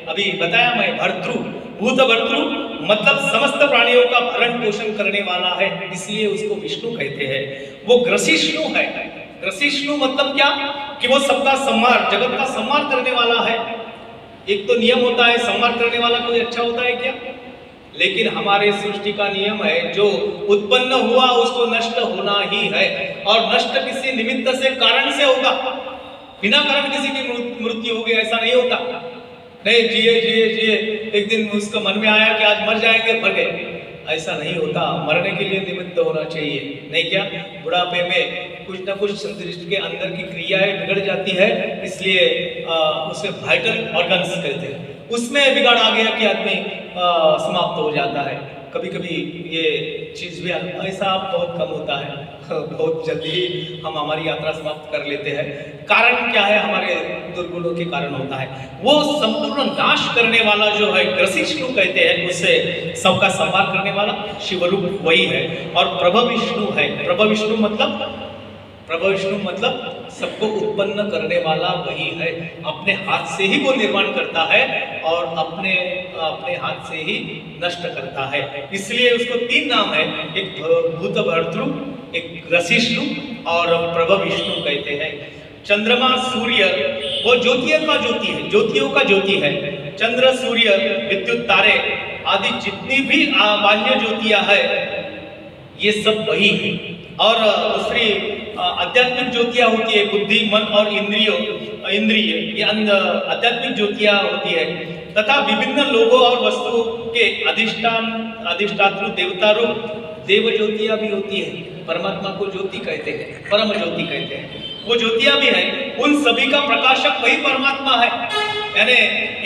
अभी बताया मैं, भर्तृ, भूत भर्तृ मतलब समस्त प्राणियों का भरण पोषण करने वाला है, इसलिए उसको विष्णु कहते हैं। वो ग्रसिष्णु है। ग्रसिष्णु मतलब क्या? कि वो सबका संहार, जगत का संहार करने वाला है। एक तो नियम होता है, संहार करने वाला कोई अच्छा होता है क्या? लेकिन हमारे सृष्टि का नियम है, जो उत्पन्न हुआ उसको नष्ट होना ही है, और नष्ट किसी निमित्त से, कारण से होगा। बिना कारण किसी की मृत्यु होगी ऐसा नहीं होता। नहीं, जिए जिए जिए, एक दिन उसका मन में आया कि आज मर जाएंगे, मर गए, ऐसा नहीं होता। मरने के लिए निमित्त होना चाहिए, नहीं क्या? बुढ़ापे में कुछ ना कुछ सृष्टि के अंदर की क्रियाएं बिगड़ जाती है, इसलिए उसे वाइटल ऑर्गन्स कहते हैं, उसमें बिगाड़ आ गया कि आदमी समाप्त हो जाता है। कभी कभी ये चीज़ भी ऐसा बहुत कम होता है, बहुत जल्दी हम हमारी यात्रा समाप्त कर लेते हैं। कारण क्या है? हमारे दुर्गुणों के कारण होता है। वो संपूर्ण नाश करने वाला जो है ग्रसिष्णु कहते हैं, उससे सबका संहार करने वाला शिवरूप वही है। और प्रभव विष्णु है। प्रभव विष्णु मतलब सबको उत्पन्न करने वाला वही है। अपने हाथ से ही वो निर्माण करता है और अपने हाथ से ही नष्ट करता है। इसलिए उसको तीन नाम है, एक भूत भर्तृ, एक ग्रसिष्णु और प्रभव विष्णु कहते हैं। चंद्रमा सूर्य वो ज्योतियों का ज्योति है, ज्योतियों का ज्योति है। चंद्र, सूर्य, विद्युत, तारे आदि जितनी भी बाह्य ज्योतियां है ये सब वही है। और दूसरी आध्यात्मिक ज्योतियां होती है, बुद्धि, मन और इंद्रिय, ये आध्यात्मिक ज्योतियां होती है। तथा विभिन्न लोगों और वस्तुओं के अधिष्ठातृ देवता रूप देव ज्योतियां भी होती है। परमात्मा को ज्योति कहते हैं, परम ज्योति कहते हैं। वो ज्योतियां भी है, उन सभी का प्रकाशक वही परमात्मा है। यानी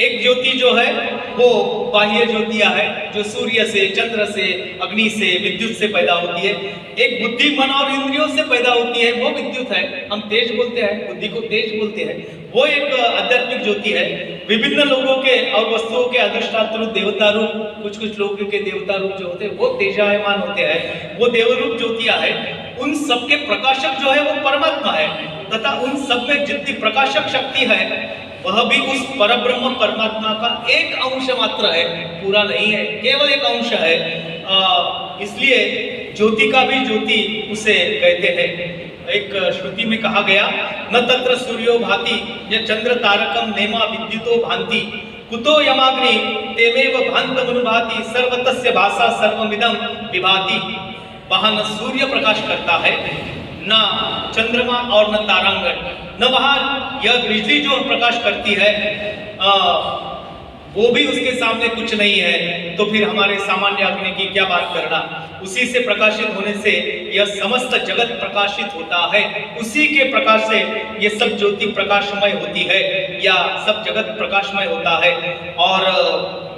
एक ज्योति जो है वो बाह्य ज्योतियां है, जो सूर्य से, चंद्र से, अग्नि से, विद्युत से पैदा होती है। एक बुद्धि, मन और इंद्रियों से पैदा होती है, वो विद्युत है। हम तेज बोलते हैं, बुद्धि को तेज बोलते हैं, वो एक आध्यात्मिक ज्योति है। विभिन्न लोगों के और वस्तुओं के अधिष्ठातृ देवता रूप, कुछ लोगों के देवता रूप जो होते हैं वो तेजायमान होते हैं, वो देवरूप ज्योतियां है। उन सबके प्रकाशक जो है वो परमात्मा है, तथा उन सब में जितनी प्रकाशक शक्ति है वह भी उस परब्रह्म परमात्मा का एक अंश मात्र है, पूरा नहीं है, केवल एक अंश है। इसलिए ज्योति का भी ज्योति उसे कहते हैं। एक श्रुति में कहा गया, न तत्र सूर्यो भाति या चंद्र तारकम नेमा विद्युतो भांति कुतो यमाग्नि तेमेव भांतमनुभाति सर्वतस्य भाषा सर्वमिदं विभाति। वहां न सूर्य प्रकाश करता है, न चंद्रमा और न तारांगण, न वहां यह बिजली जो प्रकाश करती है वो भी उसके सामने कुछ नहीं है। तो फिर हमारे सामान्य अग्नि की क्या बात करना। उसी से प्रकाशित होने से यह समस्त जगत प्रकाशित होता है, उसी के प्रकाश से ये सब ज्योति प्रकाशमय होती है, या सब जगत प्रकाशमय होता है। और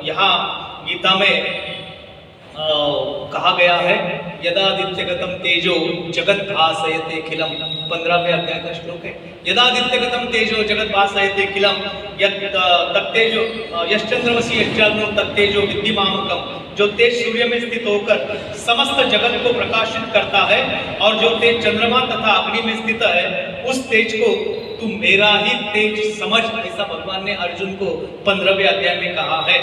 यहाँ गीता में कहा गया है, यदादित्यगतम तेजो जगत भासयते खिलम, 15वें अध्याय का श्लोक है। यदादित्यगतम तेजो जगत भासयते खिलम तत्तेजो यश्चंद्रमसि यश्चाग्नो तत्तेजो विद्धिमामकम, जो तेज सूर्य में स्थित होकर समस्त जगत को प्रकाशित करता है और जो तेज चंद्रमा तथा अग्नि में स्थित है, उस तेज को तू मेरा ही तेज समझ, ऐसा भगवान ने अर्जुन को 15वें अध्याय में कहा है।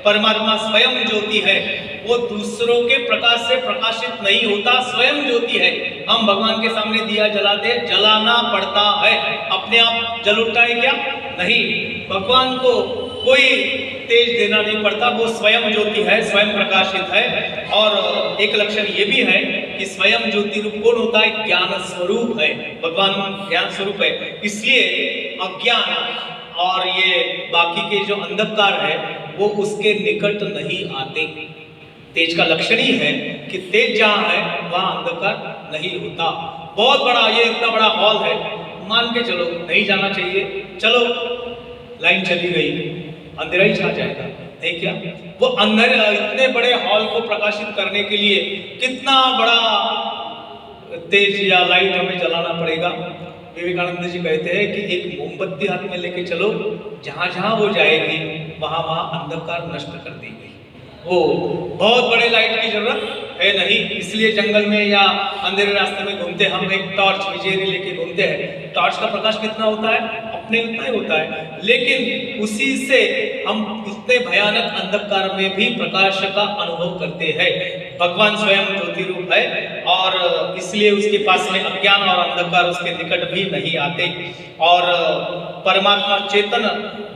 परमात्मा स्वयं ज्योति है, वो दूसरों के प्रकाश से प्रकाशित नहीं होता, स्वयं ज्योति है। हम भगवान के सामने दिया जलाते, जलाना पड़ता है, अपने आप जल उठता है क्या? नहीं, भगवान को कोई तेज देना नहीं पड़ता, वो स्वयं ज्योति है, स्वयं प्रकाशित है। और एक लक्षण ये भी है कि स्वयं ज्योति रूप कौन होता है? ज्ञान स्वरूप है, भगवान ज्ञान स्वरूप है। इसलिए अज्ञान और ये बाकी के जो अंधकार है वो उसके निकट नहीं आते। तेज का लक्षण ही है कि तेज जहाँ है वहाँ अंधकार नहीं होता। बहुत बड़ा, ये इतना बड़ा हॉल है, मान के चलो नहीं जाना चाहिए, चलो लाइन चली गई, अंधेरा ही छा जाएगा, नहीं क्या? वो अंदर इतने बड़े हॉल को प्रकाशित करने के लिए कितना बड़ा तेज या लाइट हमें जलाना पड़ेगा। विवेकानंद जी कहते हैं कि एक मोमबत्ती हाथ में लेके चलो, जहां जहां वो जाएगी वहां वहां अंधकार नष्ट कर दी गई। वो बहुत बड़े लाइट की जरूरत है नहीं, इसलिए जंगल में या अंधेरे रास्ते में घूमते हम एक टॉर्च विजेरी लेके घूमते हैं। टॉर्च का प्रकाश कितना होता है? अपने उतना ही होता है, लेकिन उसी से हम इतने भयानक अंधकार में भी प्रकाश का अनुभव करते हैं। भगवान स्वयं ज्योति रूप है और इसलिए उसके पास में अज्ञान और अंधकार उसके निकट भी नहीं आते। और परमात्मा चेतन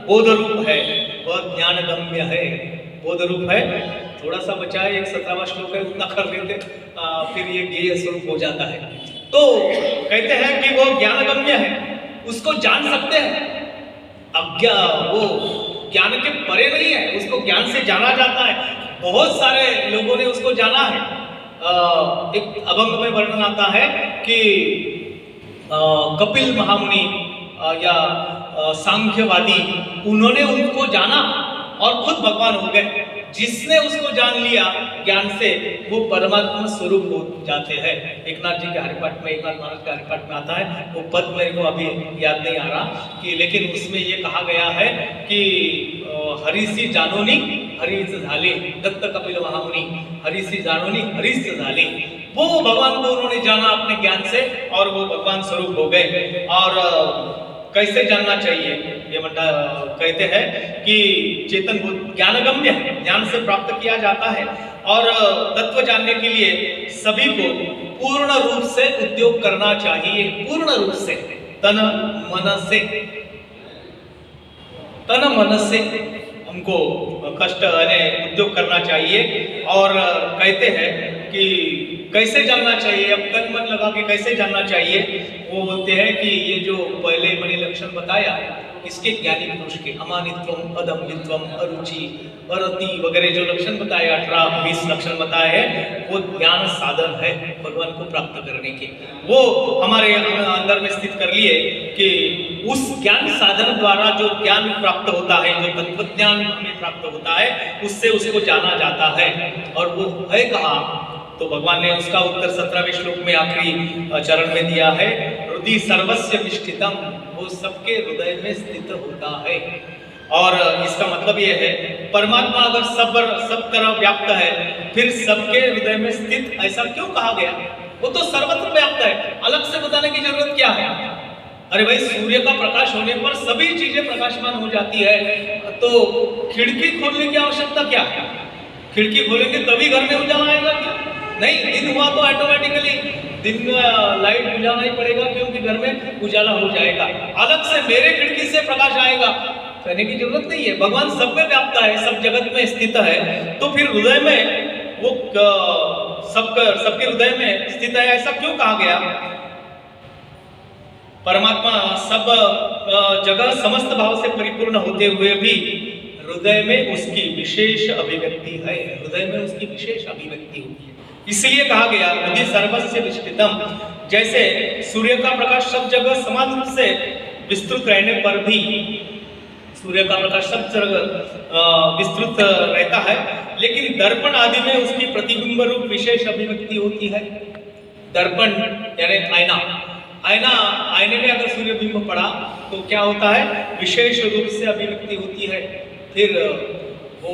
बोध रूप है, वह ज्ञानगम्य है, बोध रूप है। थोड़ा सा बचा है, एक 17वां श्लोक है, उतना कर लेते फिर ये ज्ञेय स्वरूप हो जाता है। तो कहते हैं कि वो ज्ञानगम्य है, उसको जान सकते हैं। वो ज्ञान के परे नहीं है, उसको ज्ञान से जाना जाता है। बहुत सारे लोगों ने उसको जाना है। एक अभंग में वर्णन आता है कि कपिल महामुनि या सांख्यवादी, उन्होंने उनको जाना और खुद भगवान हो गए। जिसने उसको जान लिया ज्ञान से, वो परमात्मा स्वरूप हो जाते हैं। एकनाथ जी के हरिपाठ में, एकनाथ महाराज के हरिपाठ में आता है, वो पद मेरे को अभी याद नहीं आ रहा कि, लेकिन उसमें ये कहा गया है कि हरिसी जानोनी हरीश झाले, दत्त कपिल महामुनि हरिसी जानोनी हरीश झाले। वो भगवान को उन्होंने जाना अपने ज्ञान से और वो भगवान स्वरूप हो गए। और कैसे जानना चाहिए? ये कहते हैं कि चेतन ज्ञानगम्य है, ज्ञान से प्राप्त किया जाता है। और तत्व जानने के लिए सभी को पूर्ण रूप से उद्योग करना चाहिए, पूर्ण रूप से, तन मन से हमको कष्ट उद्योग करना चाहिए। और कहते हैं कि कैसे जानना चाहिए, अब तन मन लगा के कैसे जानना चाहिए? वो बोलते हैं कि ये जो पहले मैंने लक्षण बताया, इसके ज्ञानी पुरुष के अमानित्वम, अदम्भित्वम, अरुचि, अरति वगैरह जो लक्षण बताए, 18-20 लक्षण बताए हैं, वो ज्ञान साधन है भगवान को प्राप्त करने के। वो हमारे अंदर में स्थित कर लिए कि उस ज्ञान साधन द्वारा जो ज्ञान प्राप्त होता है, जो तत्व ज्ञान हमें प्राप्त होता है, उससे उसको जाना जाता है। और वो है कहाँ? तो भगवान ने उसका उत्तर 17वें श्लोक में आखिरी चरण में दिया है, हृदय सर्वस्य विष्ठितम, वो सबके हृदय में स्थित होता है। और इसका मतलब ये है, परमात्मा अगर सब तरफ व्याप्त है, फिर सबके हृदय में स्थित ऐसा क्यों कहा गया? वो तो सर्वत्र व्याप्त है, अलग से बताने की जरूरत क्या है? अरे भाई, सूर्य का प्रकाश होने पर सभी चीजें प्रकाशमान हो जाती है, तो खिड़की खोलने की आवश्यकता क्या है? खिड़की खोलेंगे तभी घर में उजाला आएगा क्या? नहीं, दिन हुआ तो ऑटोमेटिकली दिन लाइट बुझाना ही पड़ेगा, क्योंकि घर में उजाला हो जाएगा। अलग से मेरे खिड़की से प्रकाश आएगा कहने की जरूरत नहीं है। भगवान सब में व्याप्त है, सब जगत में स्थित है, तो फिर हृदय में वो सबके हृदय में स्थित है, ऐसा क्यों कहा गया? परमात्मा सब जगह समस्त भाव से परिपूर्ण होते हुए भी हृदय में उसकी विशेष अभिव्यक्ति है, हृदय में उसकी विशेष अभिव्यक्ति होती है। इसलिए कहा गया हृदय सर्वस्य विष्ठितम। जैसे सूर्य का प्रकाश सब जगह समान रूप से विस्तृत रहने पर भी, सूर्य का प्रकाश सब जगह विस्तृत रहता है, लेकिन दर्पण आदि में उसकी प्रतिबिंब रूप विशेष अभिव्यक्ति होती है। दर्पण यानी आईना, आईने में अगर सूर्य बिंब पड़ा तो क्या होता है, विशेष रूप से अभिव्यक्ति होती है। फिर वो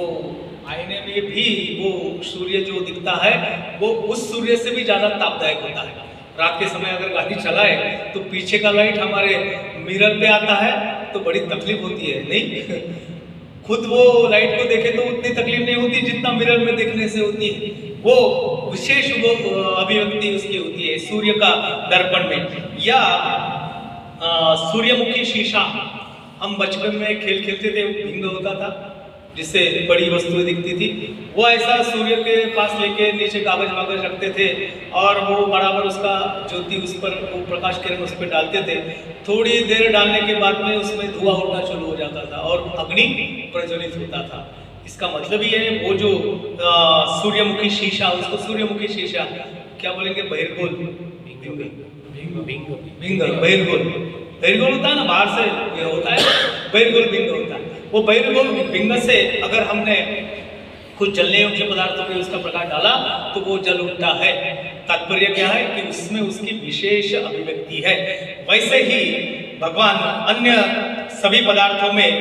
आईने में भी वो सूर्य जो दिखता है वो उस सूर्य से भी ज्यादा तापदायक होता है। रात के समय अगर गाड़ी चलाए तो पीछे का लाइट हमारे मिरर पे आता है तो बड़ी तकलीफ होती है, नहीं? खुद वो लाइट को देखे तो उतनी तकलीफ नहीं होती जितना मिरर में देखने से होती है। वो विशेष वो अभिव्यक्ति उसकी होती है सूर्य का दर्पण में। या सूर्यमुखी शीशा, हम बचपन में खेल खेलते थे, वो भिंग होता था जिससे बड़ी वस्तुएं दिखती थी। वो ऐसा सूर्य के पास लेके नीचे कागज वागज रखते थे और वो बराबर उसका ज्योति उस पर, वो प्रकाश किरण उस पर डालते थे। थोड़ी देर डालने के बाद में उसमें धुआं उड़ना शुरू हो जाता था और अग्नि प्रज्वलित होता था। इसका मतलब ये है वो जो सूर्यमुखी शीशा, उसको सूर्यमुखी शीशा क्या बोलेंगे, बहिर्गोल, बहिर्गोल होता है ना, बाहर से ये होता है, बहिर्गोल बिंग होता है। वो बहिर्गोल बिंग से अगर हमने कुछ जलने योग्य पदार्थों पे उसका प्रकाश डाला तो वो जल उठता है। तात्पर्य क्या है कि उसमें उसकी विशेष अभिव्यक्ति है। वैसे ही भगवान अन्य सभी पदार्थों में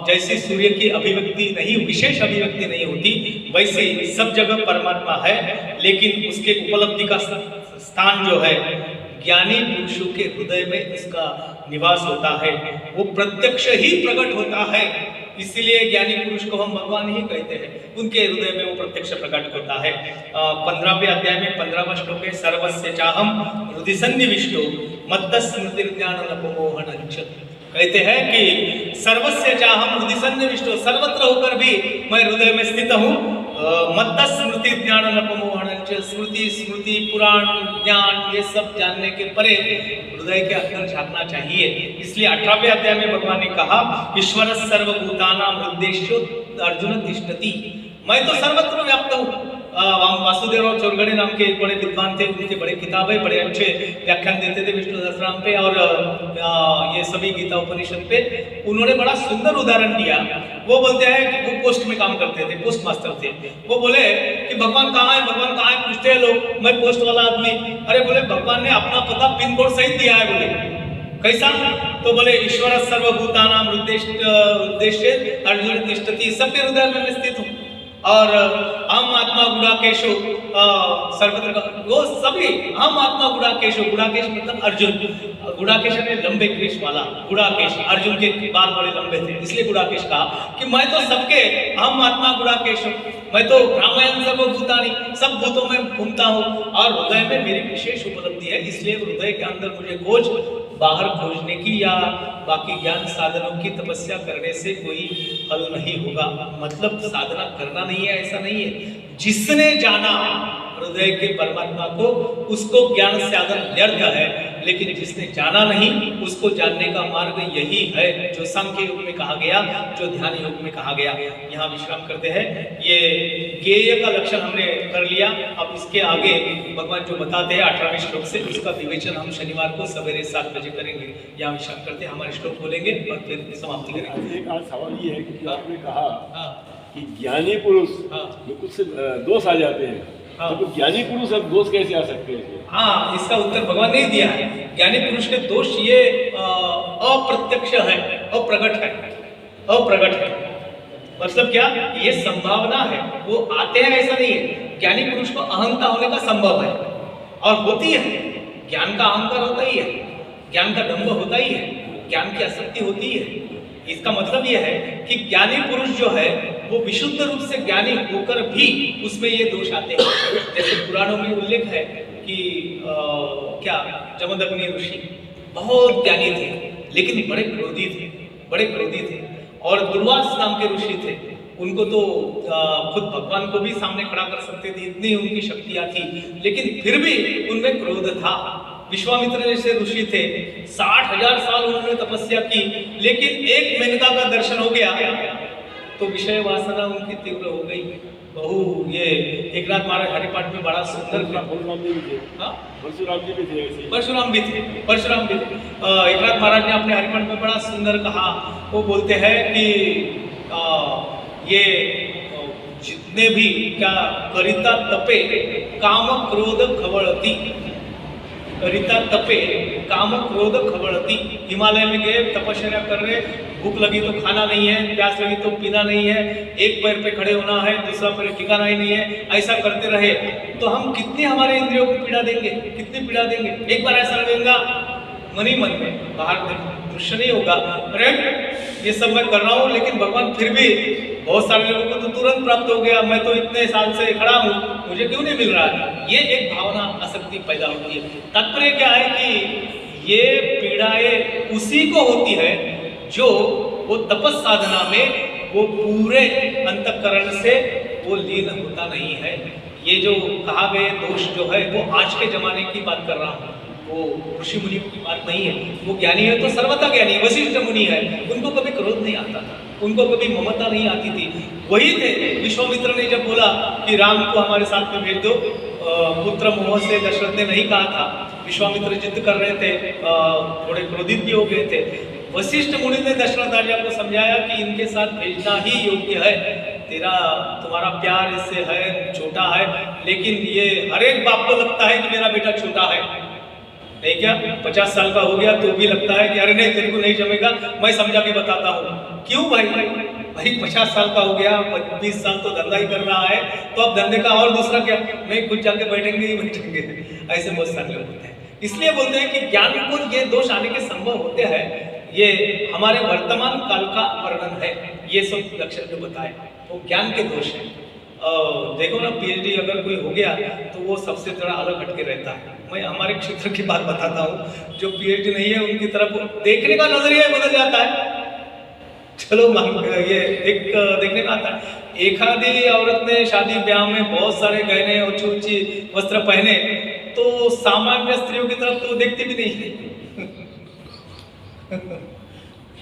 जैसे सूर्य की अभिव्यक्ति नहीं, विशेष अभिव्यक्ति नहीं होती, वैसे सब जगह परमात्मा है, लेकिन उसके उपलब्धि का स्थान जो है ज्ञानी पुरुषों के हृदय में उसका निवास होता है। वो प्रत्यक्ष ही प्रकट होता है, इसीलिए ज्ञानी पुरुष को हम भगवान ही कहते हैं। उनके हृदय में वो प्रत्यक्ष प्रकट होता है। 15वें अध्याय में 15वां श्लोक है, सर्वस्य चाहम हृदि सन्निविष्टो मत्तस्मृतिर्ज्ञान नपमोहनञ्च। कहते हैं कि सर्वस्य चाहम हृदि सन्निविष्टो, सर्वत्र होकर भी मैं हृदय में स्थित हूँ। मत्तस्मृति ज्ञान नपमोहनञ्च, स्मृति स्मृति पुराण ज्ञान ये सब जानने के परे हृदय के अंदर झांकना चाहिए। इसलिए 18वें अध्याय में भगवान ने कहा, ईश्वर सर्वभूतानां हृदयेषु अर्जुन तिष्ठति। मैं तो सर्वत्र व्याप्त हूँ। वासुदेवराव चौरगड़े नाम के एक बड़े विद्वान थे, उनके बड़े किताबें, बड़े अच्छे व्याख्यान देते थे विष्णु सहस्त्रनाम पे और ये सभी गीता उपनिषद पे। उन्होंने बड़ा सुंदर उदाहरण दिया। वो बोलते हैं कि वो पोस्ट में काम करते थे, पोस्ट मास्टर थे। वो बोले कि भगवान कहाँ है, भगवान कहाँ है, पूछते हैं लोग, मैं पोस्ट वाला आदमी। अरे बोले भगवान ने अपना पता पिन कोड सहित दिया है। बोले कैसा? तो बोले ईश्वर सर्वभूतानां हृदयेषु अर्जुन तिष्ठति, सबके हृदय में स्थित हूँ। और हम आत्मा गुड़ाकेशो सर्वत्र, वो सभी हम आत्मा गुड़ाकेशो, गुड़ाकेश मतलब अर्जुन, गुड़ाकेश ने लंबे केश वाला, गुड़ाकेश अर्जुन के बाल बड़े लंबे थे इसलिए गुड़ाकेश कहा कि मैं तो सबके, हम आत्मा गुड़ाकेशो, मैं तो ब्राह्मण सर्वभूतानि, सब भूतों में घूमता हूँ और हृदय में मेरी विशेष उपलब्धि है। इसलिए हृदय के अंदर मुझे खोज, बाहर खोजने की या बाकी ज्ञान साधनों की तपस्या करने से कोई हल नहीं होगा। मतलब साधना करना नहीं है, ऐसा नहीं है। जिसने जाना हृदय के परमात्मा को, उसको ज्ञान साधन व्यर्थ है, लेकिन जिसने जाना नहीं उसको जानने का मार्ग यही है जो सांख्य योग में कहा गया, जो ध्यान योग में कहा गया। यहाँ विश्राम करते हैं। ये ज्ञेय का लक्षण हमने कर लिया। अब इसके आगे भगवान जो बताते हैं 18वें श्लोक से, उसका विवेचन हम शनिवार को सवेरे 7 बजे करेंगे। यहाँ विश्राम करते हैं, हमारे श्लोक बोलेंगे और फिर समाप्ति करेंगे। एक आज सवाल ये है कि आपने कहा कि ज्ञानी पुरुष में कुछ दोष आ जाते हैं, तो ज्ञानी पुरुष अब दोष कैसे आ सकते हैं? हाँ, इसका उत्तर भगवान ने दिया है। ज्ञानी पुरुष के दोष ये अप्रत्यक्ष है, अप्रगट है, अप्रगट है। मतलब क्या? ये संभावना है, वो आते हैं ऐसा नहीं है। ज्ञानी पुरुष को अहंता होने का संभव है और होती है। ज्ञान का अहंकार होता ही है, ज्ञान का दंभ होता ही है, ज्ञान की आसक्ति होती है। इसका मतलब यह है कि ज्ञानी पुरुष जो है वो विशुद्ध रूप से ज्ञानी होकर भी उसमें ये दोष आते हैं। जैसे पुराणों में उल्लेख है कि क्या जमदग्नि ऋषि बहुत ज्ञानी थे लेकिन बड़े क्रोधी थे, बड़े क्रोधी थे। और दुर्वास नाम के ऋषि थे, उनको तो खुद भगवान को भी सामने खड़ा कर सकते थे, इतनी उनकी शक्तियां थी, लेकिन फिर भी उनमें क्रोध था। विश्वामित्र जैसे ऋषि थे, 60,000 साल उन्होंने तपस्या की, लेकिन एक मेनका का दर्शन हो गया तो विषय वासना उनकी तीव्र हो गई। बहु ये एकनाथ महाराज हरिपाठ में बड़ा सुंदर, परशुराम जी भी थे, परशुराम जी भी थे, परशुराम भी थे, परशुराम भी थे। एकनाथ महाराज ने अपने हरिपाठ में बड़ा सुंदर कहा। वो बोलते हैं कि ये जितने भी क्या करिता तपे काम क्रोध खवड़ती, करिता तपे काम क्रोध खवड़ती। हिमालय में गए, तपस्या कर रहे, भूख लगी तो खाना नहीं है, प्यास लगी तो पीना नहीं है, एक पैर पे खड़े होना है, दूसरा पैर ठिकाना ही नहीं है, ऐसा करते रहे तो हम कितनी हमारे इंद्रियों को पीड़ा देंगे, कितनी पीड़ा देंगे। एक बार ऐसा लगेगा मन ही मन में, बाहर दृश्य नहीं होगा, अरे ये सब मैं कर रहा हूँ लेकिन भगवान फिर भी, बहुत सारे लोगों को तो तुरंत प्राप्त हो गया, मैं तो इतने साल से खड़ा हूँ, मुझे क्यों नहीं मिल रहा है। ये एक भावना आसक्ति पैदा होती है। तात्पर्य क्या है कि ये पीड़ाएं उसी को होती है जो वो तपस साधना में वो पूरे अंतःकरण से वो लीन होता नहीं है। ये जो कहा गए दोष जो है वो आज के जमाने की बात कर रहा हूँ, वो ऋषि मुनि की बात नहीं है। वो ज्ञानी है तो सर्वथा ज्ञानी, वशिष्ठ मुनि है, उनको कभी क्रोध नहीं आता था, उनको कभी ममता नहीं आती थी। वही थे विश्वामित्र ने जब बोला कि राम को हमारे साथ में भेज दो, पुत्र मोह से दशरथ ने नहीं कहा था, विश्वामित्र जिद कर रहे थे, थोड़े क्रोधित भी हो गए थे। वशिष्ठ मुनि ने दशरथ राजा को समझाया कि इनके साथ भेजना ही योग्य है, तुम्हारा प्यार इससे है, छोटा है, लेकिन ये हर एक बाप को लगता है कि मेरा बेटा छोटा है, नहीं क्या 50 साल का हो गया तो भी लगता है कि अरे नहीं तेरे को नहीं जमेगा, मैं समझा के बताता हूँ। क्यों भाई 50 साल का हो गया, 20 साल तो धंधा ही कर रहा है, तो अब धंधे का और दूसरा क्या, नहीं खुद जाके बैठेंगे ही बैठेंगे। ऐसे बहुत सारे लोग होते हैं। इसलिए बोलते हैं कि ज्ञान को ये दोष आने के संभव होते हैं, ये हमारे वर्तमान काल का वर्णन है, ये सब लक्षण जो बताए वो ज्ञान के दोष है। देखो ना, पीएचडी अगर कोई हो गया तो वो सबसे थोड़ा अलग हटके रहता है। मैं हमारे क्षेत्र की बात बताता हूँ, जो पीएचडी नहीं है उनकी तरफ देखने का नजरिया बदल जाता है। चलो ये एक देखने में आता है, एक आधी औरत ने शादी ब्याह में बहुत सारे गहने ऊंची ऊंची वस्त्र पहने तो सामान्य स्त्रियों की तरफ तो देखती भी नहीं है।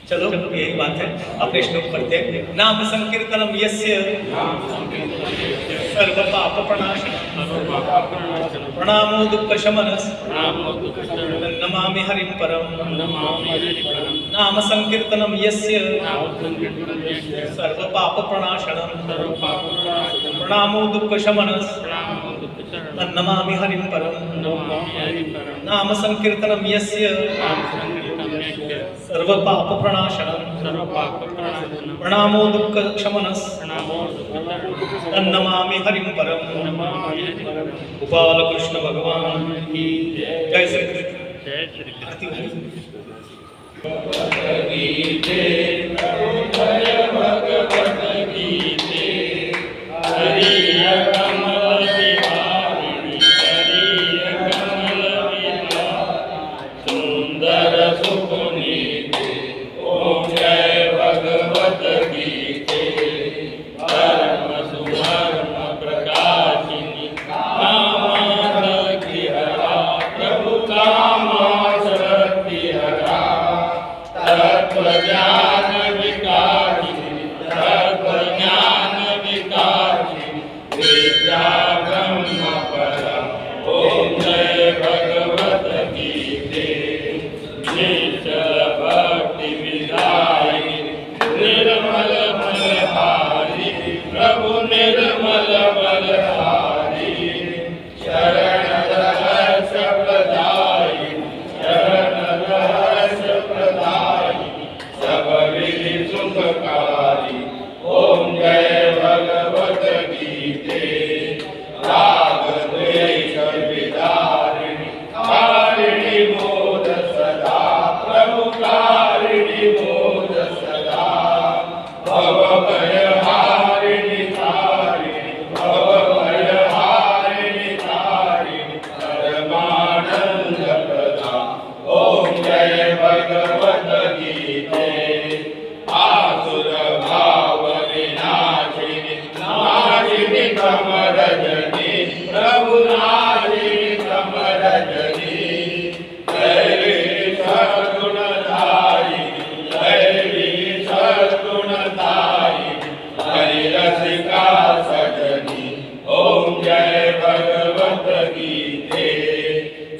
चलो यही बात है, अपने श्लोक पढ़ते हैं। नाम संकीर्तनम यस्य सर्व पाप प्रणाशनम प्रणामो दुःख शमनस् नमामि हरिं परम। नाम संकीर्तनम यस्य सर्व पाप प्रणाशनम प्रणामो दुःख शमनस् नमामि हरिं परम। नाम संकीर्तनम यस्य सर्व पाप प्रणाशनम प्रणामो दुःख शमनस् नमामि हरिं परम। गोपाल कृष्ण भगवान की जय। श्री कृष्ण। जय श्री कृष्ण।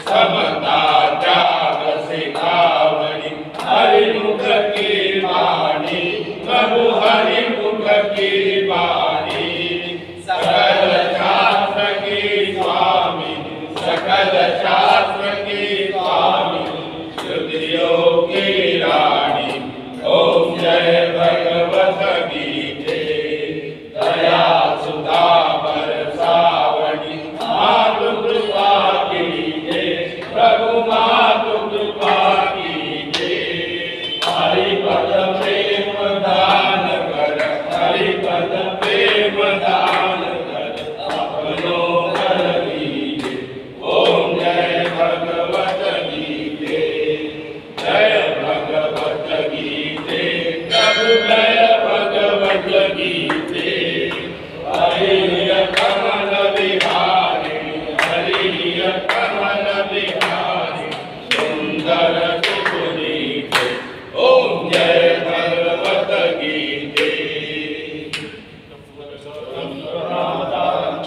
समता त्याग सिखावणी हरिमुख की जय भगवत गीते दया सुधा बरसावनी मातु कृपा कीजे प्रभु मातु कृपा कीजे हरिपद प्रेम दान कर हरिपद प्रेम दान कर अपनो कर लीजे ओम जय भगवत गीते जय भगवत गीते प्रभु जय भगवत गीते हरि कमल बिहारी हरि कमल बिहारी सुंदर सुपुनीते ओम जय भगवत गीते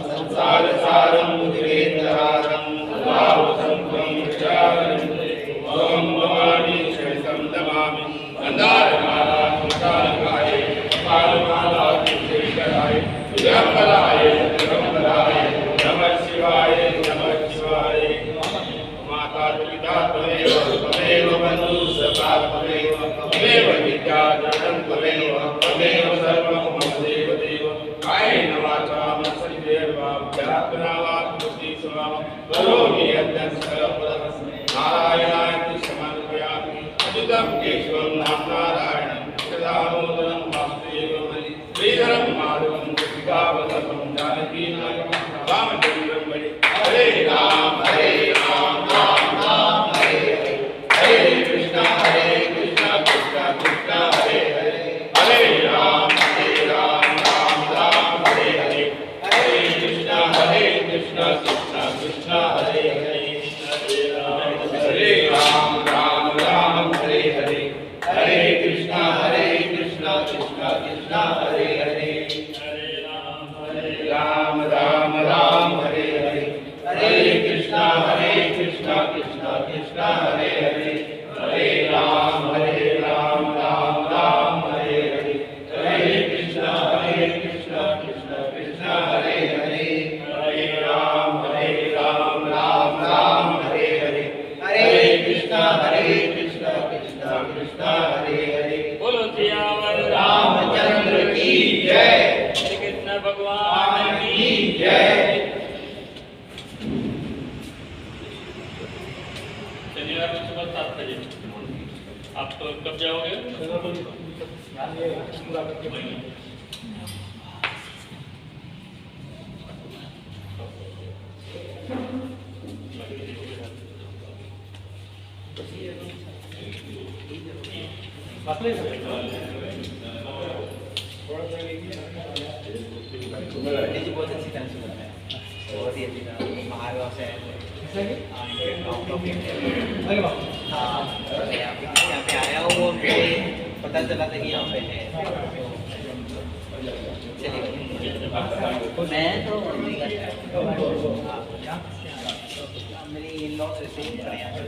संसार सारं मुद्रेन्द्रहारं भावसंतं चारयन्ते ओम भवानी शरणं नमामि अंधारकाला मुक्तालकाय कालकाला कुशेकराय जगमलाय जगमलाय नमः शिवाय नमः शिवाय माता पिता त्वमेव बन्धु सखा त्वमेव विद्या धनं त्वमेव सर्वं मम देव देव कायेन वाचा मनसेन्द्रियैर्वा व्यात्मना वा बुद्धि स्वभावं करोमि यत्नं सर्वदा नारायणाय समर्पयामि अच्युतं केशवं नारायणं सदामोदरं वासुदेवं श्रीधरं माधवं गोपिकावल्लभं जानकीनाथं रामचन्द्रं भजे हरे राम राम राम हरे हरे कृष्ण कृष्ण कृष्ण हरे हरे हरे राम राम राम हरे हरे हरे कृष्ण कृष्ण कृष्ण हरे हरे हरे राम राम हरे हरे हरे कृष्ण कृष्ण कृष्ण हरे हरे राम राम हरे हरे हरे कृष्ण कृष्ण कृष्ण हरे हरे हरे राम राम हरे हरे हरे कृष्ण कृष्ण कृष्ण हरे हरे हरे राम राम हरे हरे हरे कृष्ण कृष्ण कृष्ण हरे हरे बोलो सियावर रामचंद्र की जय श्री कृष्ण भगवान की जय शनिवार को सुबह 7 बजे आप कब जाओगे? जी बहुत अच्छी तरह से बनाया बहुत ही अच्छी तरह बाहर से आउट ऑफ इंडिया हाँ यहाँ पे आया हूँ और मुझे पता चला था कि यहाँ पे है चलिए मैं तो मेरी इन लॉज रहते हैं यहाँ पे